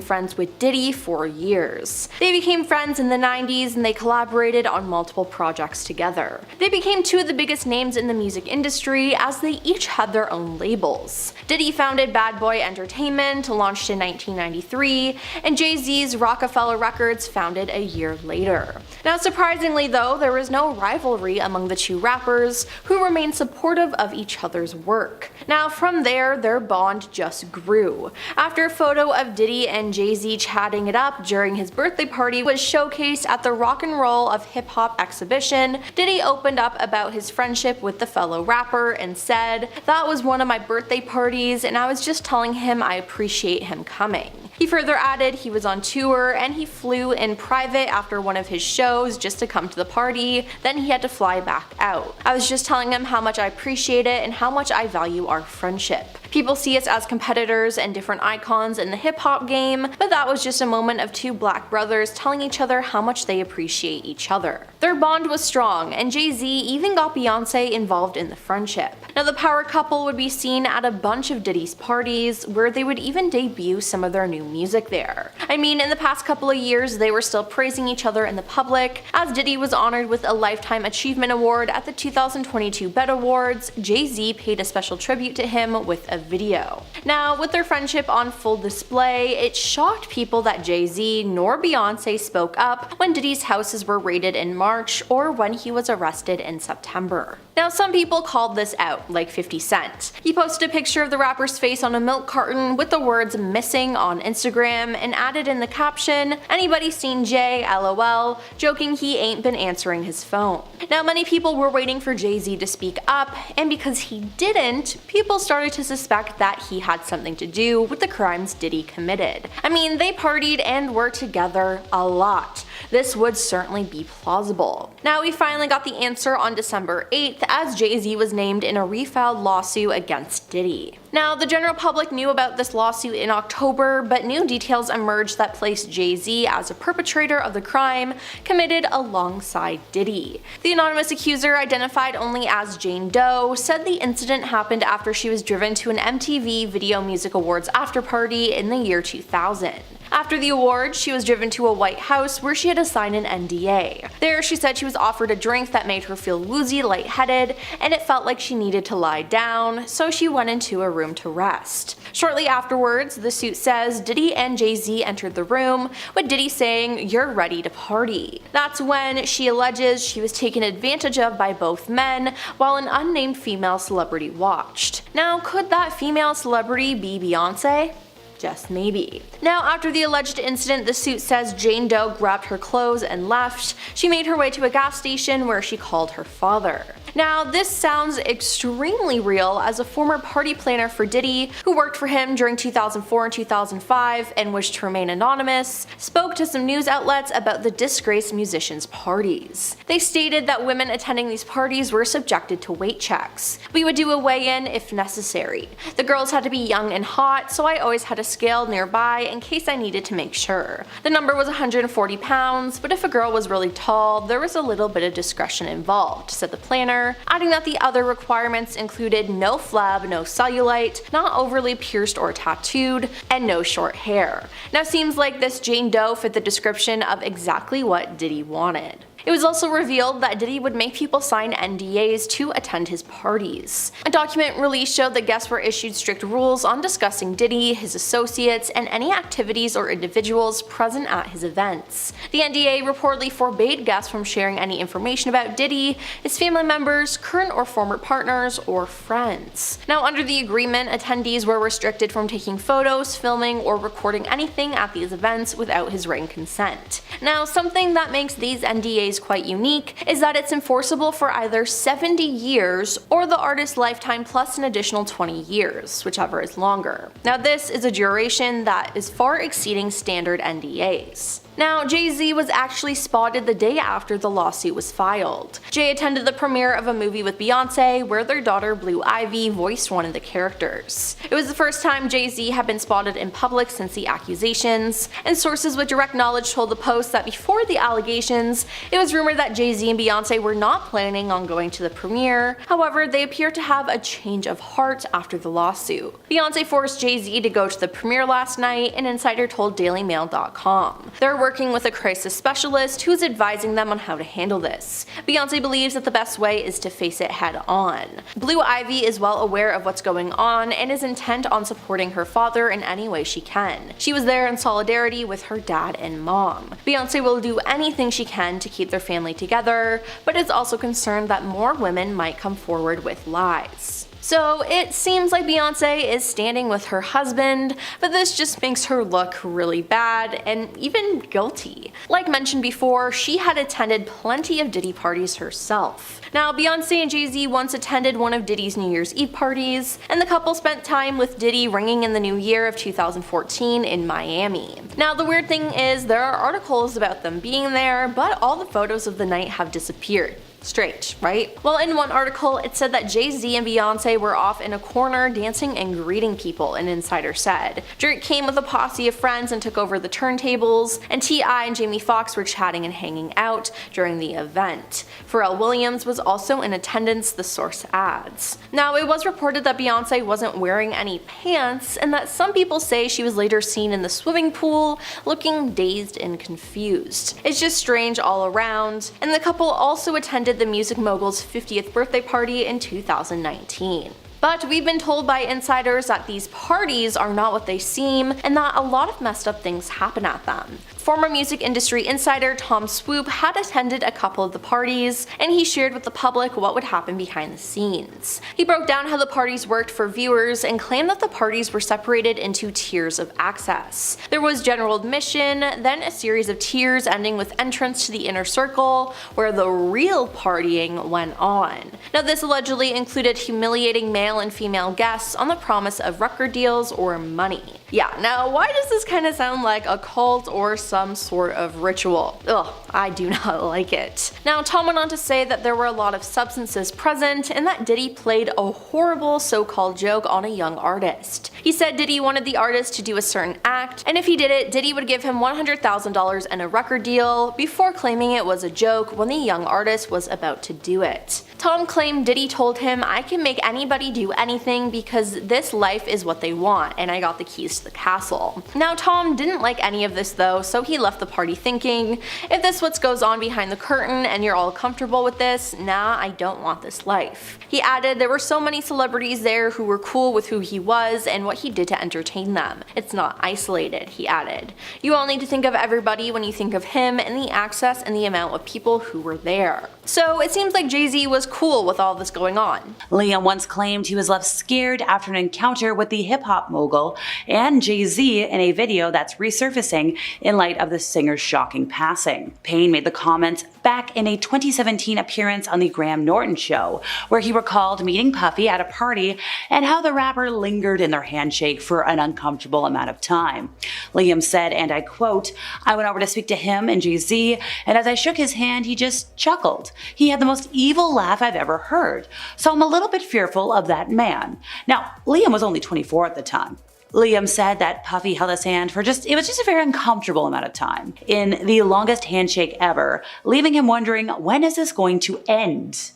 A: friends with Diddy for years. They became friends in the 90s and they collaborated on multiple projects together. They became two of the biggest names in the music industry as they each had their own labels. Diddy founded Bad Boy Entertainment, launched in 1993, and Jay Z's Rockefeller Records founded a year later. Now, surprisingly though, there was no rivalry among the two rappers, who remained supportive of each other's work. Now, from there, their bond just grew. After a photo of Diddy and Jay Z chatting it up during his birthday party was showcased at the Rock and Roll of Hip Hop exhibition, Diddy opened up about his friendship with the fellow rapper and said, "That was one of my birthday parties, and I was just telling him I appreciate him coming." He further added he was on tour and he flew in private after one of his shows just to come to the party, then he had to fly back out. "I was just telling him how much I appreciate it and how much I value our friendship. People see us as competitors and different icons in the hip hop game, but that was just a moment of two black brothers telling each other how much they appreciate each other." Their bond was strong, and Jay Z even got Beyonce involved in the friendship. Now, the power couple would be seen at a bunch of Diddy's parties, where they would even debut some of their new music there. I mean, in the past couple of years, they were still praising each other in the public, as Diddy was honored with a Lifetime Achievement Award at the 2022 BET Awards. Jay Z paid a special tribute to him with a video. Now, with their friendship on full display, it shocked people that Jay Z nor Beyonce spoke up when Diddy's houses were raided in March or when he was arrested in September. Now, some people called this out, like 50 Cent. He posted a picture of the rapper's face on a milk carton with the words "missing" on Instagram and added in the caption, "Anybody seen Jay? LOL," joking he ain't been answering his phone. Now, many people were waiting for Jay Z to speak up, and because he didn't, people started to suspect that he had something to do with the crimes Diddy committed. I mean, they partied and were together a lot. this would certainly be plausible. Now we finally got the answer on December 8th as Jay Z was named in a refiled lawsuit against Diddy. Now, the general public knew about this lawsuit in October, but new details emerged that placed Jay Z as a perpetrator of the crime committed alongside Diddy. The anonymous accuser, identified only as Jane Doe, said the incident happened after she was driven to an MTV Video Music Awards afterparty in the year 2000. After the awards, she was driven to a White House where she had to sign an NDA. There, she said she was offered a drink that made her feel woozy, lightheaded, and it felt like she needed to lie down, so she went into a room to rest. Shortly afterwards, the suit says Diddy and Jay Z entered the room, with Diddy saying, "You're ready to party." That's when she alleges she was taken advantage of by both men, while an unnamed female celebrity watched. Now, could that female celebrity be Beyonce? Just maybe. Now, after the alleged incident, the suit says Jane Doe grabbed her clothes and left. She made her way to a gas station where she called her father. Now, this sounds extremely real, as a former party planner for Diddy, who worked for him during 2004 and 2005 and wished to remain anonymous, spoke to some news outlets about the disgraced musicians' parties. They stated that women attending these parties were subjected to weight checks. We would do a weigh-in if necessary. The girls had to be young and hot, so I always had a scale nearby in case I needed to make sure. The number was 140 pounds, but if a girl was really tall, there was a little bit of discretion involved, said the planner, adding that the other requirements included no flab, no cellulite, not overly pierced or tattooed, and no short hair. Now, seems like this Jane Doe fit the description of exactly what Diddy wanted. It was also revealed that Diddy would make people sign NDAs to attend his parties. A document released showed that guests were issued strict rules on discussing Diddy, his associates, and any activities or individuals present at his events. The NDA reportedly forbade guests from sharing any information about Diddy, his family members, current or former partners, or friends. Now, under the agreement, attendees were restricted from taking photos, filming, or recording anything at these events without his written consent. Now, something that makes these NDAs quite unique is that it's enforceable for either 70 years or the artist's lifetime plus an additional 20 years, whichever is longer. Now, this is a duration that is far exceeding standard NDAs. Now, Jay Z was actually spotted the day after the lawsuit was filed. Jay attended the premiere of a movie with Beyonce where their daughter Blue Ivy voiced one of the characters. It was the first time Jay Z had been spotted in public since the accusations, and sources with direct knowledge told the Post that before the allegations, it was rumored that Jay Z and Beyonce were not planning on going to the premiere. However, they appear to have a change of heart after the lawsuit. Beyonce forced Jay Z to go to the premiere last night, an insider told DailyMail.com. They're working with a crisis specialist who's advising them on how to handle this. Beyonce believes that the best way is to face it head on. Blue Ivy is well aware of what's going on and is intent on supporting her father in any way she can. She was there in solidarity with her dad and mom. Beyonce will do anything she can to keep their family together, but is also concerned that more women might come forward with lies. So it seems like Beyonce is standing with her husband, but this just makes her look really bad and even guilty. Like mentioned before, she had attended plenty of Diddy parties herself. Now, Beyonce and Jay Z once attended one of Diddy's New Year's Eve parties, and the couple spent time with Diddy ringing in the new year of 2014 in Miami. Now, the weird thing is there are articles about them being there, but all the photos of the night have disappeared. Strange, right? Well, in one article, it said that Jay Z and Beyonce were off in a corner dancing and greeting people, an insider said. Drake came with a posse of friends and took over the turntables, and T.I. and Jamie Foxx were chatting and hanging out during the event. Pharrell Williams was also in attendance, the source adds. Now, it was reported that Beyonce wasn't wearing any pants, and that some people say she was later seen in the swimming pool, looking dazed and confused. It's just strange all around, and the couple also attended the music mogul's 50th birthday party in 2019. But we've been told by insiders that these parties are not what they seem, and that a lot of messed up things happen at them. Former music industry insider Tom Swoop had attended a couple of the parties, and he shared with the public what would happen behind the scenes. He broke down how the parties worked for viewers and claimed that the parties were separated into tiers of access. There was general admission, then a series of tiers ending with entrance to the inner circle, where the real partying went on. Now, this allegedly included humiliating male and female guests on the promise of record deals or money. Yeah, now why does this kind of sound like a cult or some sort of ritual? Ugh, I do not like it. Now Tom went on to say that there were a lot of substances present and that Diddy played a horrible so-called joke on a young artist. He said Diddy wanted the artist to do a certain act, and if he did it, Diddy would give him $100,000 and a record deal before claiming it was a joke when the young artist was about to do it. Tom claimed Diddy told him, "I can make anybody do anything because this life is what they want, and I got the keys to the castle." Now Tom didn't like any of this though, so he left the party thinking, if this what goes on behind the curtain and you're all comfortable with this, nah, I don't want this life. He added there were so many celebrities there who were cool with who he was and what he did to entertain them. It's not isolated, he added. You all need to think of everybody when you think of him and the access and the amount of people who were there. So it seems like Jay Z was cool with all this going on.
C: Liam once claimed he was left scared after an encounter with the hip-hop mogul and Jay Z in a video that's resurfacing in light of the singer's shocking passing. Payne made the comments back in a 2017 appearance on the Graham Norton show, where he recalled meeting Puffy at a party and how the rapper lingered in their handshake for an uncomfortable amount of time. Liam said, and I quote, "I went over to speak to him and Jay Z, and as I shook his hand, he just chuckled. He had the most evil laugh I've ever heard, so I'm a little bit fearful of that man." Now, Liam was only 24 at the time. Liam said that Puffy held his hand for it was just a very uncomfortable amount of time, in the longest handshake ever, leaving him wondering, when is this going to end?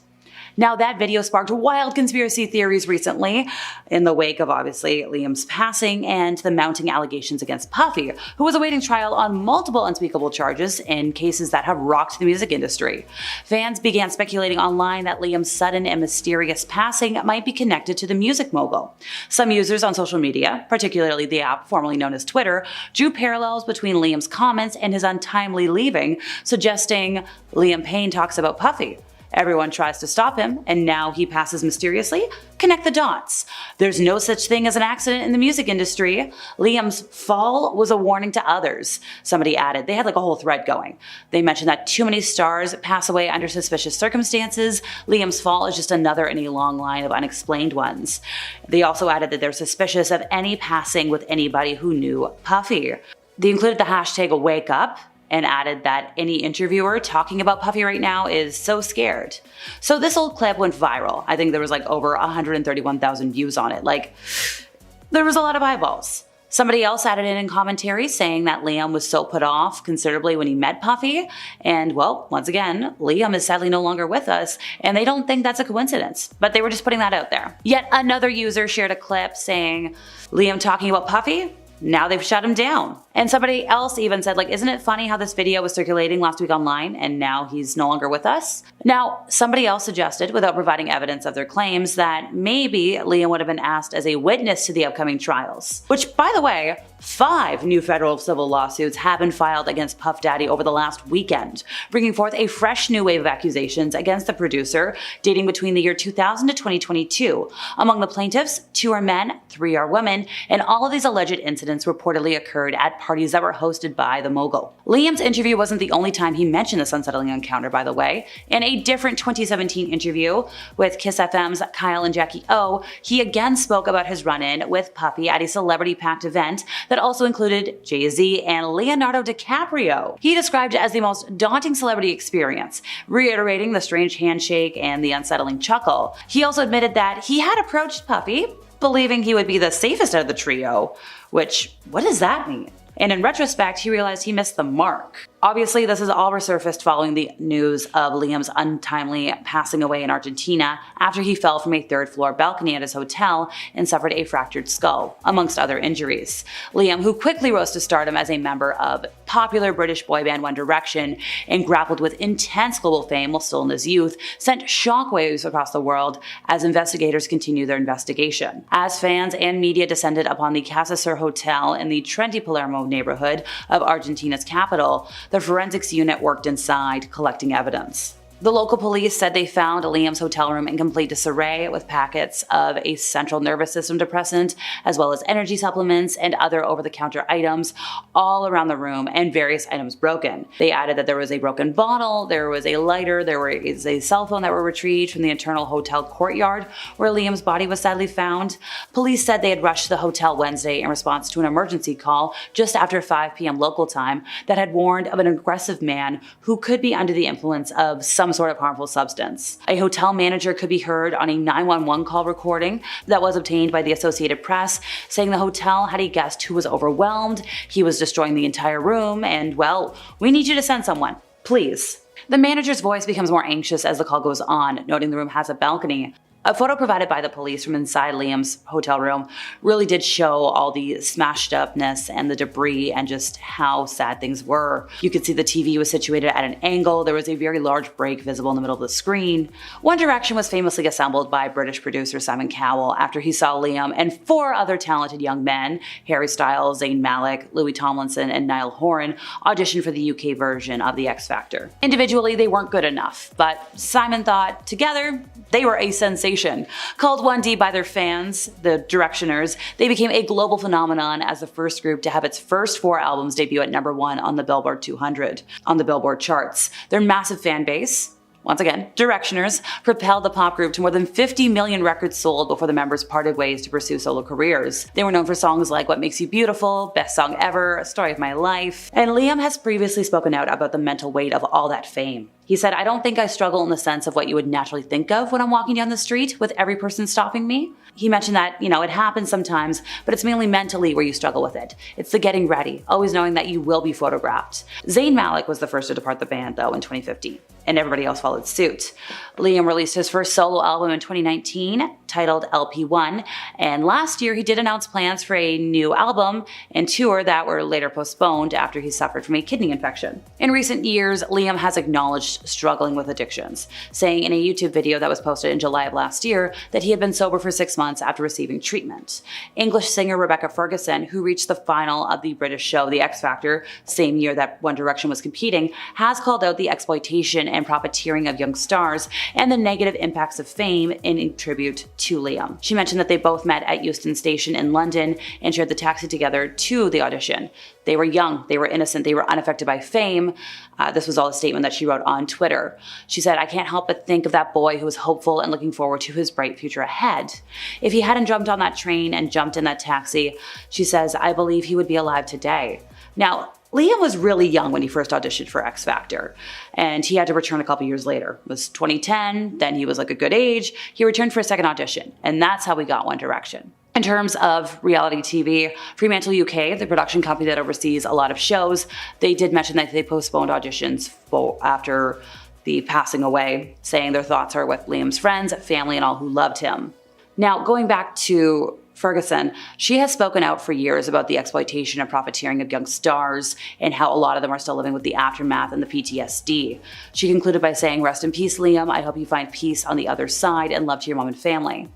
C: Now that video sparked wild conspiracy theories recently, in the wake of obviously Liam's passing and the mounting allegations against Puffy, who was awaiting trial on multiple unspeakable charges in cases that have rocked the music industry. Fans began speculating online that Liam's sudden and mysterious passing might be connected to the music mogul. Some users on social media, particularly the app formerly known as Twitter, drew parallels between Liam's comments and his untimely leaving, suggesting Liam Payne talks about Puffy. Everyone tries to stop him, and now he passes mysteriously? Connect the dots. There's no such thing as an accident in the music industry. Liam's fall was a warning to others, somebody added. They had like a whole thread going. They mentioned that too many stars pass away under suspicious circumstances. Liam's fall is just another in a long line of unexplained ones. They also added that they're suspicious of any passing with anybody who knew Puffy. They included the hashtag #WakeUp, and added that any interviewer talking about Puffy right now is so scared. So this old clip went viral. I think there was like over 131,000 views on it. Like, there was a lot of eyeballs. Somebody else added in commentary saying that Liam was so put off considerably when he met Puffy, and well, once again, Liam is sadly no longer with us, and they don't think that's a coincidence, but they were just putting that out there. Yet another user shared a clip saying, "Liam talking about Puffy? Now they've shut him down." And somebody else even said, like, isn't it funny how this video was circulating last week online and now he's no longer with us? Now, somebody else suggested, without providing evidence of their claims, that maybe Liam would have been asked as a witness to the upcoming trials. Which, by the way, 5 new federal civil lawsuits have been filed against Puff Daddy over the last weekend, bringing forth a fresh new wave of accusations against the producer dating between the year 2000 to 2022. Among the plaintiffs, 2 are men, 3 are women, and all of these alleged incidents reportedly occurred at parties that were hosted by the mogul. Liam's interview wasn't the only time he mentioned this unsettling encounter, by the way. In a different 2017 interview with Kiss FM's Kyle and Jackie O, he again spoke about his run-in with Puffy at a celebrity-packed event that also included Jay Z and Leonardo DiCaprio. He described it as the most daunting celebrity experience, reiterating the strange handshake and the unsettling chuckle. He also admitted that he had approached Puffy, believing he would be the safest out of the trio, which, what does that mean? And in retrospect, he realized he missed the mark. Obviously, this has all resurfaced following the news of Liam's untimely passing away in Argentina after he fell from a 3rd-floor balcony at his hotel and suffered a fractured skull, amongst other injuries. Liam, who quickly rose to stardom as a member of popular British boy band One Direction and grappled with intense global fame while still in his youth, sent shockwaves across the world as investigators continue their investigation. As fans and media descended upon the Casa Sur Hotel in the trendy Palermo neighborhood of Argentina's capital, the forensics unit worked inside, collecting evidence. The local police said they found Liam's hotel room in complete disarray with packets of a central nervous system depressant, as well as energy supplements and other over-the-counter items all around the room, and various items broken. They added that there was a broken bottle, there was a lighter, there was a cell phone that were retrieved from the internal hotel courtyard where Liam's body was sadly found. Police said they had rushed to the hotel Wednesday in response to an emergency call just after 5 p.m. local time that had warned of an aggressive man who could be under the influence of some sort of harmful substance. A hotel manager could be heard on a 911 call recording that was obtained by the Associated Press, saying the hotel had a guest who was overwhelmed, he was destroying the entire room, and, well, we need you to send someone, please. The manager's voice becomes more anxious as the call goes on, noting the room has a balcony. A photo provided by the police from inside Liam's hotel room really did show all the smashed upness and the debris and just how sad things were. You could see the TV was situated at an angle. There was a very large break visible in the middle of the screen. One Direction was famously assembled by British producer Simon Cowell after he saw Liam and 4 other talented young men, Harry Styles, Zayn Malik, Louis Tomlinson, and Niall Horan, audition for the UK version of The X Factor. Individually, they weren't good enough, but Simon thought together they were a sensation. Called 1D by their fans, the Directioners, they became a global phenomenon as the first group to have its first 4 albums debut at #1 on the Billboard 200 on the Billboard charts. Their massive fan base, once again, Directioners, propelled the pop group to more than 50 million records sold before the members parted ways to pursue solo careers. They were known for songs like What Makes You Beautiful, Best Song Ever, A Story of My Life, and Liam has previously spoken out about the mental weight of all that fame. He said, "I don't think I struggle in the sense of what you would naturally think of when I'm walking down the street with every person stopping me." He mentioned that, it happens sometimes, but it's mainly mentally where you struggle with it. It's the getting ready, always knowing that you will be photographed. Zayn Malik was the first to depart the band, though, in 2015, and everybody else followed suit. Liam released his first solo album in 2019, titled LP1, and last year he did announce plans for a new album and tour that were later postponed after he suffered from a kidney infection. In recent years, Liam has acknowledged struggling with addictions, saying in a YouTube video that was posted in July of last year that he had been sober for 6 months after receiving treatment. English singer Rebecca Ferguson, who reached the final of the British show The X Factor, same year that One Direction was competing, has called out the exploitation and profiteering of young stars and the negative impacts of fame in tribute to Liam. She mentioned that they both met at Euston Station in London and shared the taxi together to the audition. They were young, they were innocent, they were unaffected by fame. This was all a statement that she wrote on Twitter. She said, "I can't help but think of that boy who was hopeful and looking forward to his bright future ahead. If he hadn't jumped on that train and jumped in that taxi," she says, "I believe he would be alive today." Now, Liam was really young when he first auditioned for X Factor, and he had to return a couple years later. It was 2010, then he was like a good age. He returned for a second audition, and that's how we got One Direction. In terms of reality TV, Fremantle UK, the production company that oversees a lot of shows, they did mention that they postponed auditions after the passing away, saying their thoughts are with Liam's friends, family, and all who loved him. Now, going back to Ferguson, she has spoken out for years about the exploitation and profiteering of young stars and how a lot of them are still living with the aftermath and the PTSD. She concluded by saying, "Rest in peace, Liam. I hope you find peace on the other side and love to your mom and family."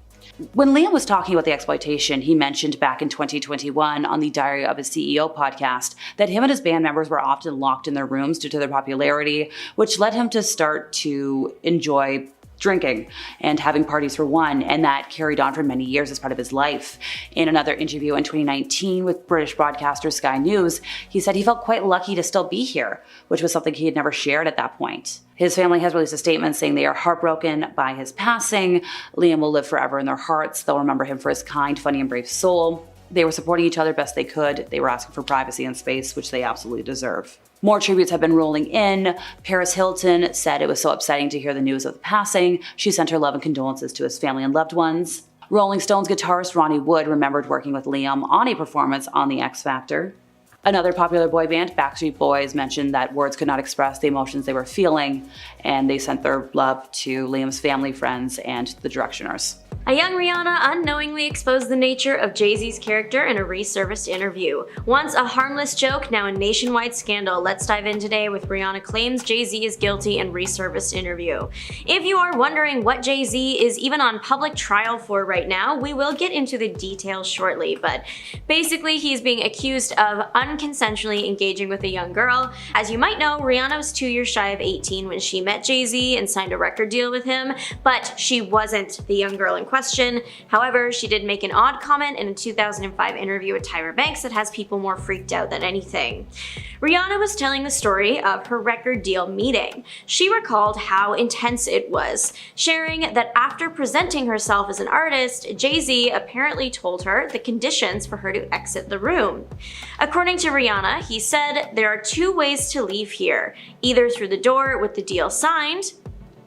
C: When Liam was talking about the exploitation, he mentioned back in 2021 on the Diary of a CEO podcast that him and his band members were often locked in their rooms due to their popularity, which led him to start to enjoy drinking and having parties for one, and that carried on for many years as part of his life. In another interview in 2019 with British broadcaster Sky News, he said he felt quite lucky to still be here, which was something he had never shared at that point. His family has released a statement saying they are heartbroken by his passing. Liam will live forever in their hearts. They'll remember him for his kind, funny, and brave soul. They were supporting each other best they could. They were asking for privacy and space, which they absolutely deserve. More tributes have been rolling in. Paris Hilton said it was so upsetting to hear the news of the passing. She sent her love and condolences to his family and loved ones. Rolling Stones guitarist Ronnie Wood remembered working with Liam on a performance on The X Factor. Another popular boy band, Backstreet Boys, mentioned that words could not express the emotions they were feeling, and they sent their love to Liam's family, friends, and the Directioners.
B: A young Rihanna unknowingly exposed the nature of Jay Z's character in a resurfaced interview. Once a harmless joke, now a nationwide scandal. Let's dive in today with Rihanna claims Jay Z is guilty in resurfaced interview. If you are wondering what Jay Z is even on public trial for right now, we will get into the details shortly, but basically he's being accused of unconsensually engaging with a young girl. As you might know, Rihanna was 2 years shy of 18 when she met Jay Z and signed a record deal with him, but she wasn't the young girl in question. However, she did make an odd comment in a 2005 interview with Tyra Banks that has people more freaked out than anything. Rihanna was telling the story of her record deal meeting. She recalled how intense it was, sharing that after presenting herself as an artist, Jay Z apparently told her the conditions for her to exit the room. According to Rihanna, he said, "There are two ways to leave here, either through the door with the deal signed,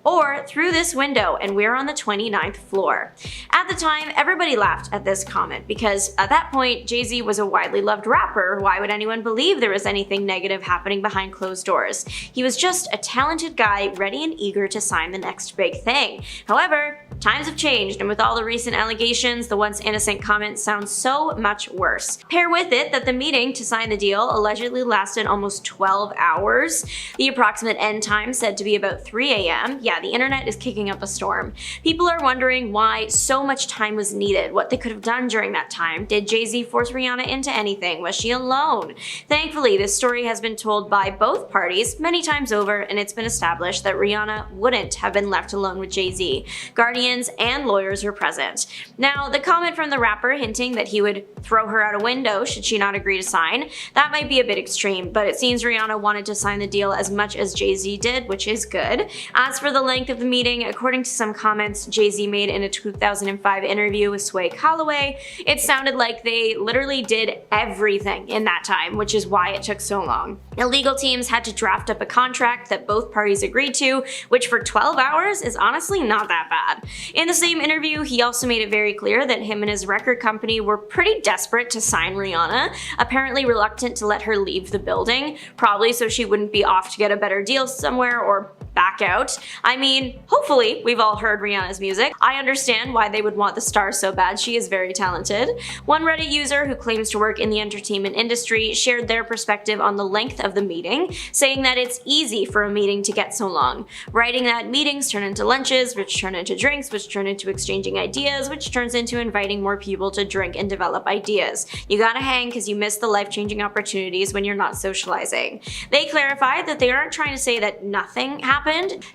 B: or through this window, and we're on the 29th floor. At the time, everybody laughed at this comment because at that point, Jay Z was a widely loved rapper. Why would anyone believe there was anything negative happening behind closed doors? He was just a talented guy ready and eager to sign the next big thing. However, times have changed, and with all the recent allegations, the once innocent comment sounds so much worse. Pair with it that the meeting to sign the deal allegedly lasted almost 12 hours. The approximate end time said to be about 3 a.m. Yeah, the internet is kicking up a storm. People are wondering why so much time was needed, what they could have done during that time. Did Jay Z force Rihanna into anything? Was she alone? Thankfully, this story has been told by both parties many times over, and it's been established that Rihanna wouldn't have been left alone with Jay Z. Guardians and lawyers were present. Now, the comment from the rapper hinting that he would throw her out a window should she not agree to sign, that might be a bit extreme, but it seems Rihanna wanted to sign the deal as much as Jay Z did, which is good. As for the length of the meeting, according to some comments Jay Z made in a 2005 interview with Sway Calloway, it sounded like they literally did everything in that time, which is why it took so long. The legal teams had to draft up a contract that both parties agreed to, which for 12 hours is honestly not that bad. In the same interview, he also made it very clear that him and his record company were pretty desperate to sign Rihanna, apparently reluctant to let her leave the building, probably so she wouldn't be off to get a better deal somewhere or back out. I mean, hopefully we've all heard Rihanna's music. I understand why they would want the star so bad. She is very talented. One Reddit user who claims to work in the entertainment industry shared their perspective on the length of the meeting, saying that it's easy for a meeting to get so long, writing that meetings turn into lunches, which turn into drinks, which turn into exchanging ideas, which turns into inviting more people to drink and develop ideas. You gotta hang because you miss the life-changing opportunities when you're not socializing. They clarified that they aren't trying to say that nothing happened,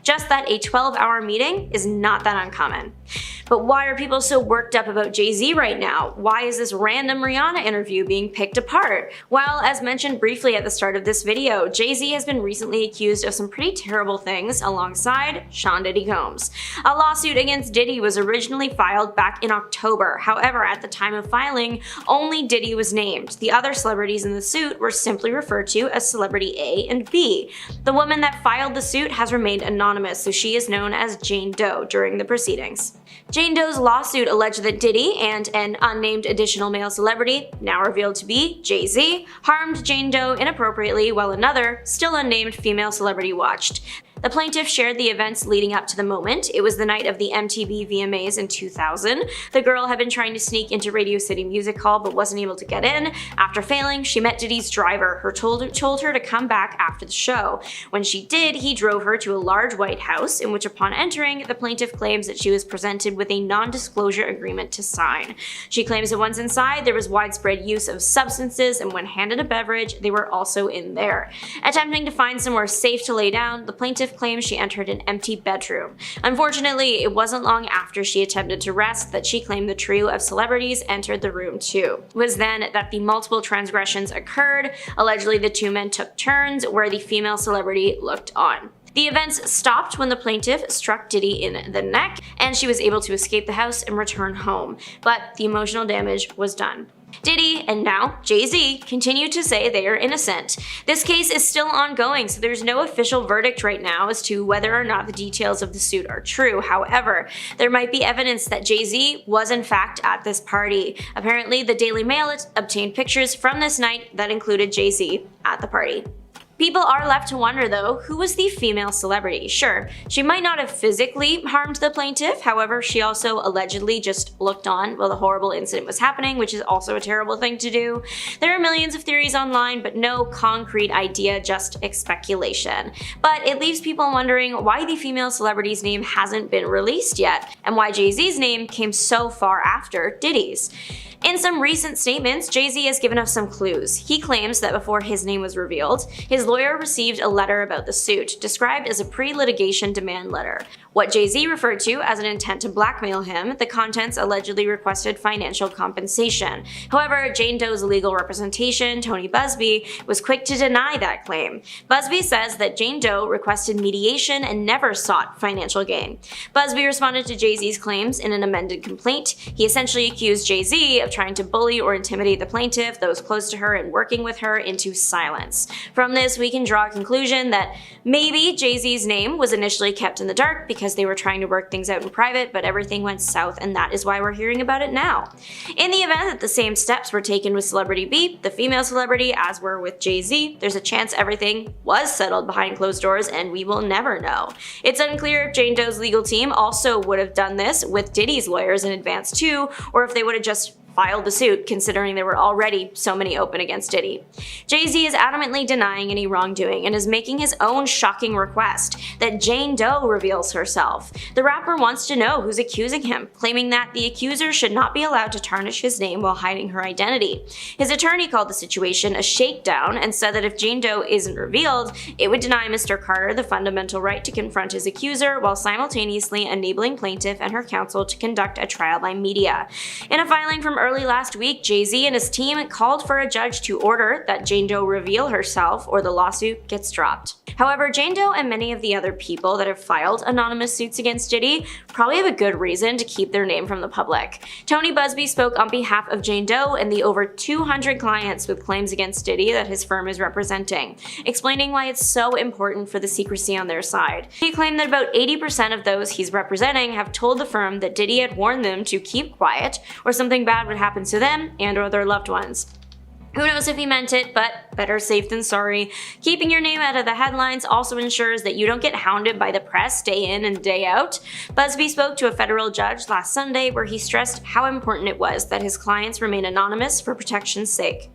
B: just that a 12-hour meeting is not that uncommon. But why are people so worked up about Jay Z right now? Why is this random Rihanna interview being picked apart? Well, as mentioned briefly at the start of this video, Jay Z has been recently accused of some pretty terrible things alongside Sean Diddy Combs. A lawsuit against Diddy was originally filed back in October. However, at the time of filing, only Diddy was named. The other celebrities in the suit were simply referred to as Celebrity A and B. The woman that filed the suit has remained anonymous, so she is known as Jane Doe during the proceedings. Jane Doe's lawsuit alleged that Diddy and an unnamed additional male celebrity, now revealed to be Jay Z, harmed Jane Doe inappropriately while another, still unnamed female celebrity watched. The plaintiff shared the events leading up to the moment. It was the night of the MTV VMAs in 2000. The girl had been trying to sneak into Radio City Music Hall but wasn't able to get in. After failing, she met Diddy's driver, who told her to come back after the show. When she did, he drove her to a large white house, in which upon entering, the plaintiff claims that she was presented with a non-disclosure agreement to sign. She claims that once inside, there was widespread use of substances, and when handed a beverage, they were also in there. Attempting to find somewhere safe to lay down, the plaintiff claims she entered an empty bedroom. Unfortunately, it wasn't long after she attempted to rest that she claimed the trio of celebrities entered the room too. It was then that the multiple transgressions occurred. Allegedly, the two men took turns where the female celebrity looked on. The events stopped when the plaintiff struck Diddy in the neck, and she was able to escape the house and return home, but the emotional damage was done. Diddy, and now Jay Z, continue to say they are innocent. This case is still ongoing, so there's no official verdict right now as to whether or not the details of the suit are true. However, there might be evidence that Jay Z was in fact at this party. Apparently, the Daily Mail obtained pictures from this night that included Jay Z at the party. People are left to wonder though, who was the female celebrity? Sure, she might not have physically harmed the plaintiff, however, she also allegedly just looked on while the horrible incident was happening, which is also a terrible thing to do. There are millions of theories online, but no concrete idea, just speculation. But it leaves people wondering why the female celebrity's name hasn't been released yet, and why Jay Z's name came so far after Diddy's. In some recent statements, Jay Z has given us some clues. He claims that before his name was revealed, his lawyer received a letter about the suit, described as a pre-litigation demand letter. What Jay Z referred to as an intent to blackmail him, the contents allegedly requested financial compensation. However, Jane Doe's legal representation, Tony Busby, was quick to deny that claim. Busby says that Jane Doe requested mediation and never sought financial gain. Busby responded to Jay Z's claims in an amended complaint. He essentially accused Jay Z of trying to bully or intimidate the plaintiff, those close to her, and working with her into silence. From this, we can draw a conclusion that maybe Jay Z's name was initially kept in the dark because they were trying to work things out in private, but everything went south, and that is why we're hearing about it now. In the event that the same steps were taken with Celebrity Beep, the female celebrity, as were with Jay Z, there's a chance everything was settled behind closed doors, and we will never know. It's unclear if Jane Doe's legal team also would have done this with Diddy's lawyers in advance too, or if they would have just filed the suit, considering there were already so many open against Diddy. Jay Z is adamantly denying any wrongdoing and is making his own shocking request that Jane Doe reveals herself. The rapper wants to know who's accusing him, claiming that the accuser should not be allowed to tarnish his name while hiding her identity. His attorney called the situation a shakedown and said that if Jane Doe isn't revealed, it would deny Mr. Carter the fundamental right to confront his accuser while simultaneously enabling plaintiff and her counsel to conduct a trial by media. In a filing from early last week, Jay Z and his team called for a judge to order that Jane Doe reveal herself or the lawsuit gets dropped. However, Jane Doe and many of the other people that have filed anonymous suits against Diddy probably have a good reason to keep their name from the public. Tony Busby spoke on behalf of Jane Doe and the over 200 clients with claims against Diddy that his firm is representing, explaining why it's so important for the secrecy on their side. He claimed that about 80% of those he's representing have told the firm that Diddy had warned them to keep quiet or something bad would happen to them and or their loved ones. Who knows if he meant it, but better safe than sorry. Keeping your name out of the headlines also ensures that you don't get hounded by the press day in and day out. Busby spoke to a federal judge last Sunday where he stressed how important it was that his clients remain anonymous for protection's sake.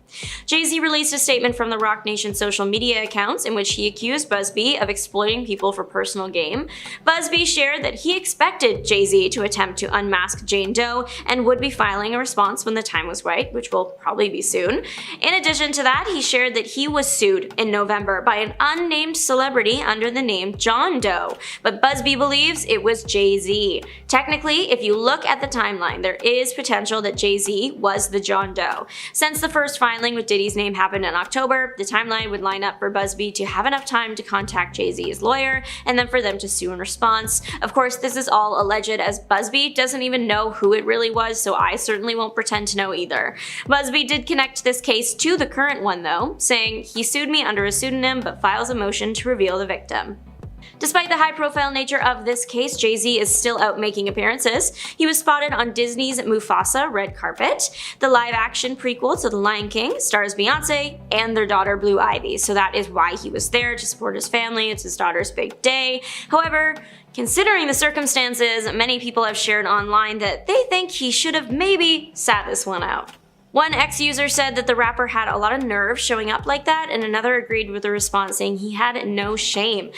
B: Jay Z released a statement from the Roc Nation social media accounts in which he accused Busby of exploiting people for personal gain. Busby shared that he expected Jay Z to attempt to unmask Jane Doe and would be filing a response when the time was right, which will probably be soon. In addition to that, he shared that he was sued in November by an unnamed celebrity under the name John Doe, but Busby believes it was Jay Z. Technically, if you look at the timeline, there is potential that Jay Z was the John Doe. Since the first filing with Diddy's name happened in October, the timeline would line up for Busby to have enough time to contact Jay Z's lawyer and then for them to sue in response. Of course, this is all alleged as Busby doesn't even know who it really was, so I certainly won't pretend to know either. Busby did connect this case to the current one though, saying he sued me under a pseudonym but files a motion to reveal the victim. Despite the high-profile nature of this case, Jay Z is still out making appearances. He was spotted on Disney's Mufasa red carpet. The live-action prequel to The Lion King stars Beyonce and their daughter Blue Ivy, so that is why he was there, to support his family. It's his daughter's big day. However, considering the circumstances, many people have shared online that they think he should have maybe sat this one out. One ex-user said that the rapper had a lot of nerve showing up like that, and another agreed with the response saying he had no shame.